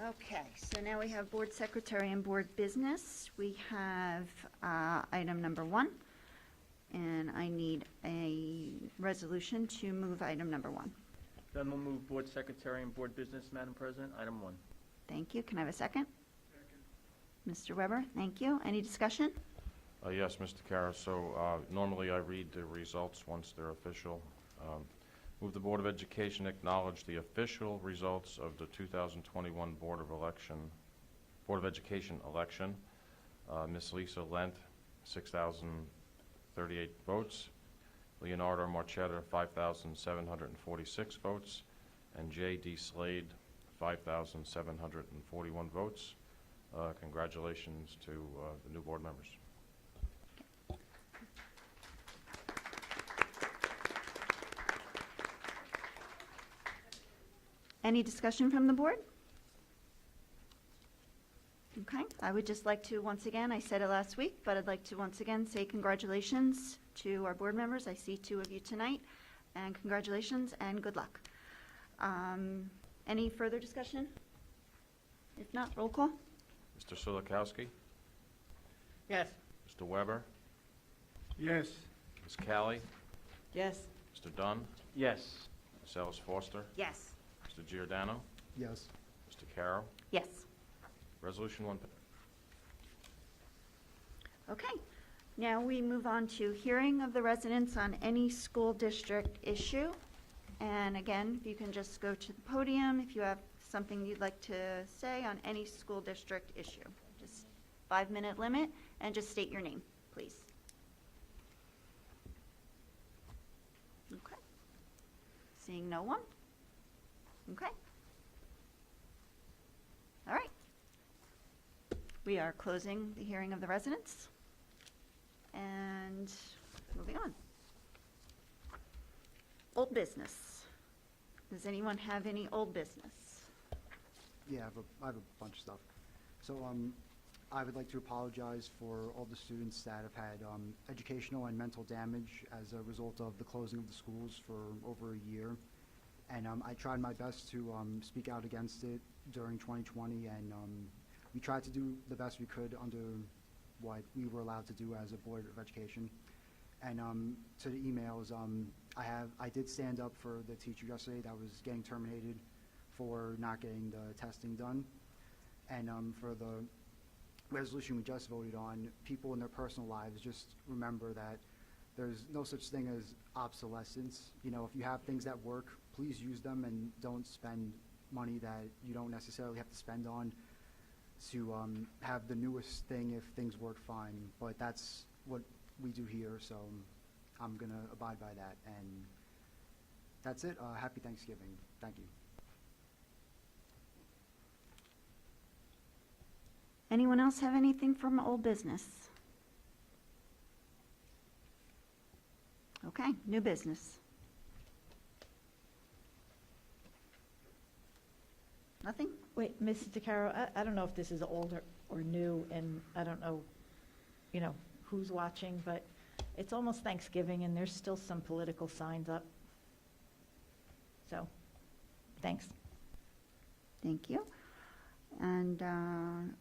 Okay, so now we have board secretary and board business. We have item number 1, And I need a resolution to move item number 1. Then we'll move Board Secretary and Board Business, Madam President, item 1. Thank you. Can I have a second? Mr. Weber, thank you. Any discussion? Yes, Mr. Kara. So normally I read the results once they're official. Move the Board of Education acknowledge the official results of the 2021 Board of Education election. Ms. Lisa Lent, 6,038 votes. Leonardo Marchetta, 5,746 votes. And J.D. Slade, 5,741 votes. Congratulations to the new board members. Any discussion from the board? Okay, I would just like to, once again, I said it last week, but I'd like to once again say congratulations to our board members. I see 2 of you tonight, and congratulations and good luck. Any further discussion? If not, roll call. Mr. Sulikowski? Yes. Mr. Weber? Yes. Ms. Callie? Yes. Mr. Dunn? Yes. Ms. Ellis Foster? Yes. Mr. Giordano? Yes. Mr. Carroll? Yes. Resolution 1. Okay, now we move on to hearing of the residents on any school district issue. And again, if you can just go to the podium if you have something you'd like to say on any school district issue. Just 5-minute limit, and just state your name, please. Okay. Seeing no one? Okay. All right. We are closing the hearing of the residents. And moving on. Old business. Does anyone have any old business? Yeah, I have a bunch of stuff. So I would like to apologize for all the students that have had educational and mental damage as a result of the closing of the schools for over a year. And I tried my best to speak out against it during 2020, and we tried to do the best we could under what we were allowed to do as a Board of Education. And to the emails, I did stand up for the teacher yesterday that was getting terminated for not getting the testing done. And for the resolution we just voted on, people in their personal lives, just remember that there's no such thing as obsolescence. You know, if you have things that work, please use them and don't spend money that you don't necessarily have to spend on to have the newest thing if things work fine. But that's what we do here, so I'm going to abide by that. And that's it. Happy Thanksgiving. Thank you. Anyone else have anything from old business? Okay, new business. Nothing? Wait, Mrs. DeCaro, I don't know if this is old or new, and I don't know, you know, who's watching, but it's almost Thanksgiving, and there's still some political signs up. So, thanks. Thank you. And,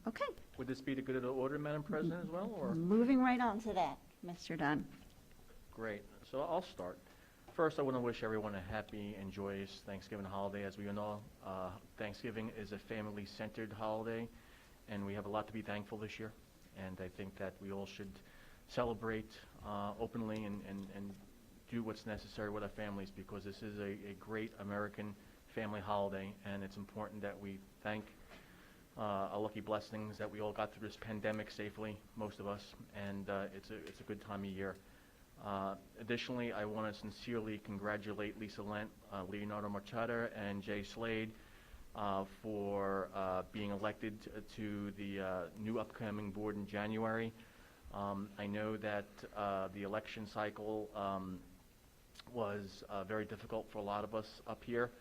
okay, Would this be to go to the order, Madam President, as well, or? moving right on to that, Mr. Dunn. Great. So I'll start. First, I want to wish everyone a happy and joyous Thanksgiving holiday. As we all know, Thanksgiving is a family-centered holiday, and we have a lot to be thankful this year. And I think that we all should celebrate openly and do what's necessary with our families, because this is a great American family holiday, and it's important that we thank our lucky blessings that we all got through this pandemic safely, most of us, and it's a good time of year. Additionally, I want to sincerely congratulate Lisa Lent, Leonardo Marchetta, and Jay Slade for being elected to the new upcoming board in January. I know that the election cycle was very difficult for a lot of us up here,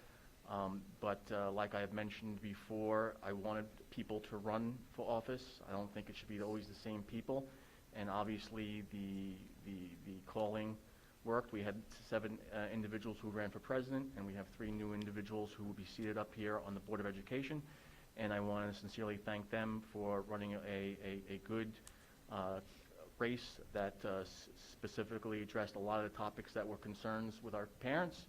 but like I have mentioned before, I wanted people to run for office. I don't think it should be always the same people, and obviously the calling worked. We had 7 individuals who ran for president, and we have 3 new individuals who will be seated up here on the Board of Education, and I want to sincerely thank them for running a good race that specifically addressed a lot of the topics that were concerns with our parents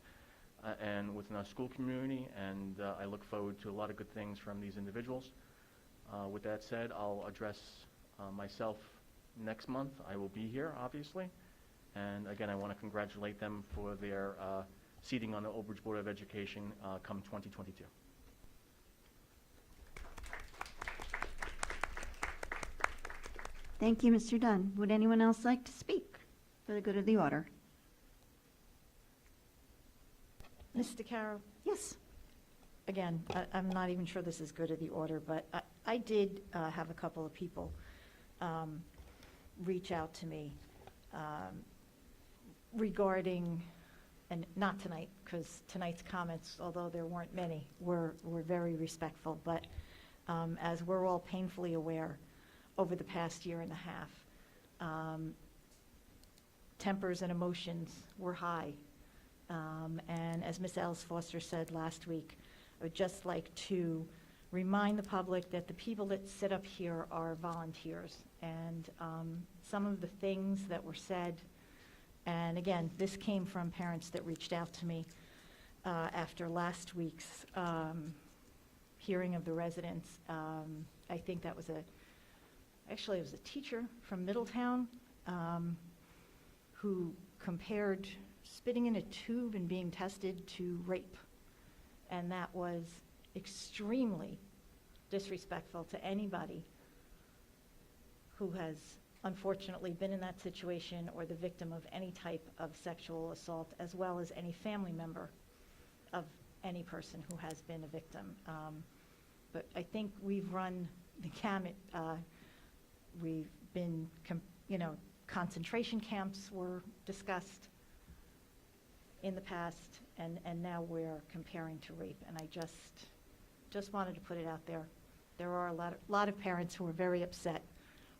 and within our school community, and I look forward to a lot of good things from these individuals. With that said, I'll address myself next month. I will be here, obviously, and again, I want to congratulate them for their seating on the Old Bridge Board of Education come 2022. Thank you, Mr. Dunn. Would anyone else like to speak for the good of the order? Ms. DeCaro, Yes. again, I'm not even sure this is good of the order, but I did have a couple of people reach out to me regarding, and not tonight, because tonight's comments, although there weren't many, were very respectful, but as we're all painfully aware, over the past year and a half, tempers and emotions were high. And as Ms. Ellis Foster said last week, I would just like to remind the public that the people that sit up here are volunteers. And some of the things that were said, and again, this came from parents that reached out to me after last week's hearing of the residents. I think that was actually it was a teacher from Middletown who compared spitting in a tube and being tested to rape. And that was extremely disrespectful to anybody who has unfortunately been in that situation or the victim of any type of sexual assault, as well as any family member of any person who has been a victim. But I think we've run the gamut. We've been, concentration camps were discussed in the past, and now we're comparing to rape. And I just wanted to put it out there. There are a lot of parents who are very upset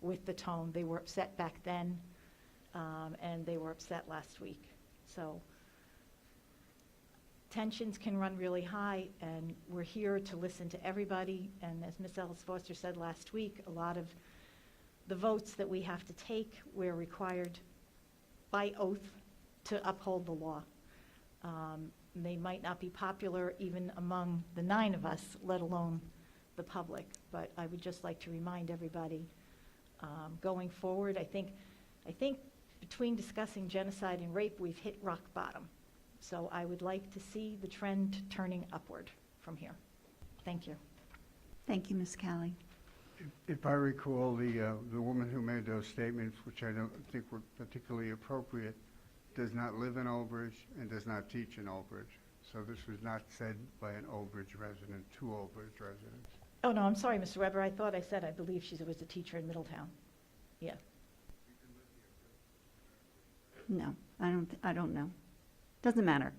with the tone. They were upset back then, and they were upset last week. So tensions can run really high, and we're here to listen to everybody. And as Ms. Ellis Foster said last week, a lot of the votes that we have to take, we're required by oath to uphold the law. They might not be popular even among the 9 of us, let alone the public. But I would just like to remind everybody, going forward, I think between discussing genocide and rape, we've hit rock bottom. So I would like to see the trend turning upward from here. Thank you. Thank you, Ms. Callie. If I recall, the woman who made those statements, which I don't think were particularly appropriate, does not live in Old Bridge and does not teach in Old Bridge. So this was not said by an Old Bridge resident to Old Bridge residents. Oh, no, I'm sorry, Mr. Weber. I thought I said I believe she was a teacher in Middletown. Yeah. No, I don't know. Doesn't matter.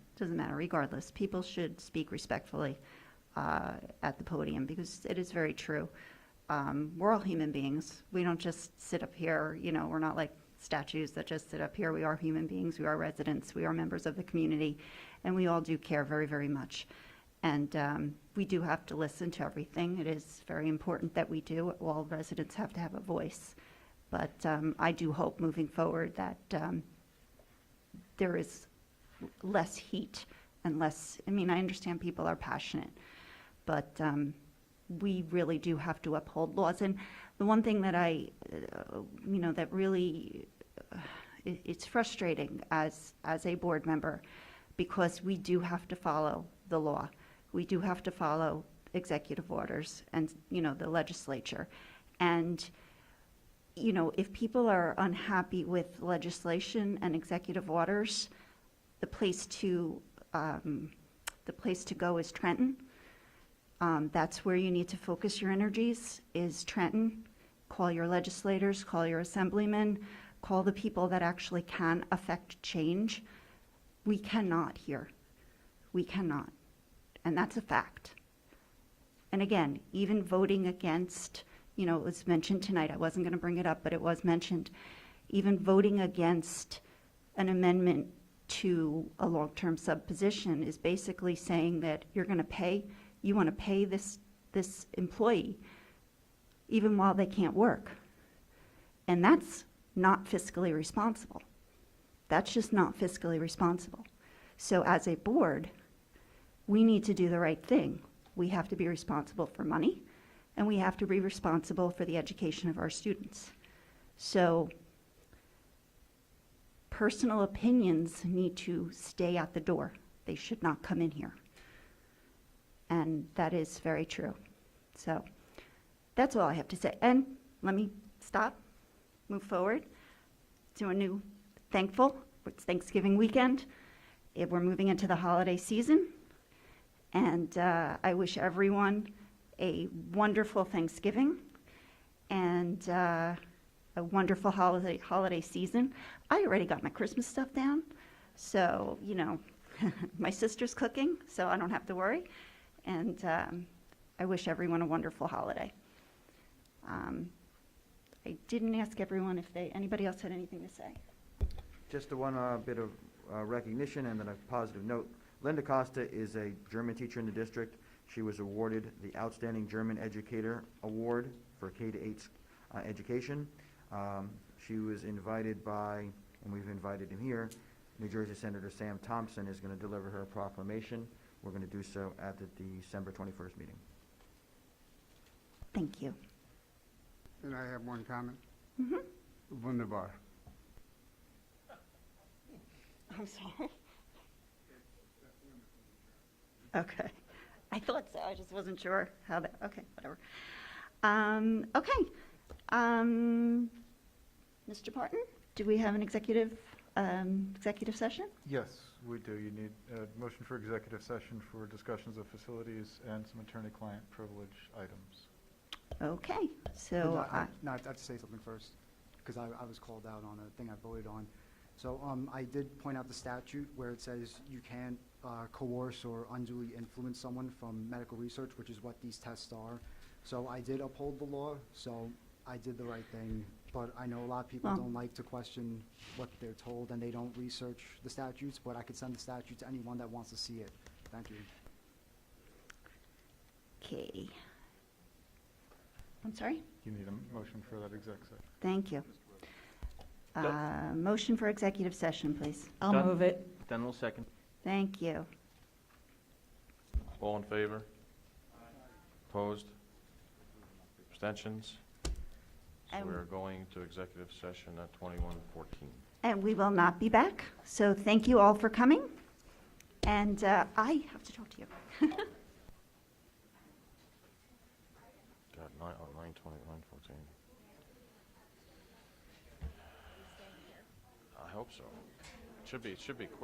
Regardless, people should speak respectfully at the podium, because it is very true. We're all human beings. We don't just sit up here, we're not like statues that just sit up here. We are human beings. We are residents. We are members of the community, and we all do care very, very much. And we do have to listen to everything. It is very important that we do. All residents have to have a voice. But I do hope moving forward that there is less heat and less, I understand people are passionate, but we really do have to uphold laws. And the one thing that that really, it's frustrating as a board member, because we do have to follow the law. We do have to follow executive orders and, the legislature. And, if people are unhappy with legislation and executive orders, the place to go is Trenton. That's where you need to focus your energies, is Trenton. Call your legislators, call your assemblymen, call the people that actually can affect change. We cannot here. We cannot. And that's a fact. And again, even voting against, it was mentioned tonight, I wasn't going to bring it up, but it was mentioned, even voting against an amendment to a long-term sub-position is basically saying that you want to pay this employee even while they can't work. And that's not fiscally responsible. That's just not fiscally responsible. So as a board, we need to do the right thing. We have to be responsible for money, and we have to be responsible for the education of our students. So personal opinions need to stay at the door. They should not come in here. And that is very true. So that's all I have to say. And let me stop, move forward to a new thankful. It's Thanksgiving weekend. We're moving into the holiday season. And I wish everyone a wonderful Thanksgiving and a wonderful holiday season. I already got my Christmas stuff down. So, you know, my sister's cooking, so I don't have to worry. And I wish everyone a wonderful holiday. I didn't ask everyone if anybody else had anything to say. Just one bit of recognition and then a positive note. Linda Costa is a German teacher in the district. She was awarded the Outstanding German Educator Award for K-8 education. She was invited by, and we've invited him here, New Jersey Senator Sam Thompson is going to deliver her proclamation. We're going to do so at the December 21st meeting. Thank you. And I have one comment. Mm-hmm. Wunderbar. I'm sorry. Okay. I thought so. I just wasn't sure how that, okay, whatever. Okay. Mr. Parton, do we have an executive session? Yes, we do. You need a motion for executive session for discussions of facilities and some attorney-client privilege items. Okay, so No, I have to say something first, because I was called out on a thing I voted on. So I did point out the statute where it says you can't coerce or unduly influence someone from medical research, which is what these tests are. So I did uphold the law, so I did the right thing. But I know a lot of people don't like to question what they're told, and they don't research the statutes, but I could send the statute to anyone that wants to see it. Thank you. okay. I'm sorry? You need a motion for that exec session. Thank you. Motion for executive session, please. I'll Done. move it. Then we'll second. Thank you. All in favor? Opposed? Abstentions? So And- we're going to executive session at 21:14. And we will not be back, so thank you all for coming. And I have to talk to you. God, 9:20, 9:14. I hope so. It should be quick.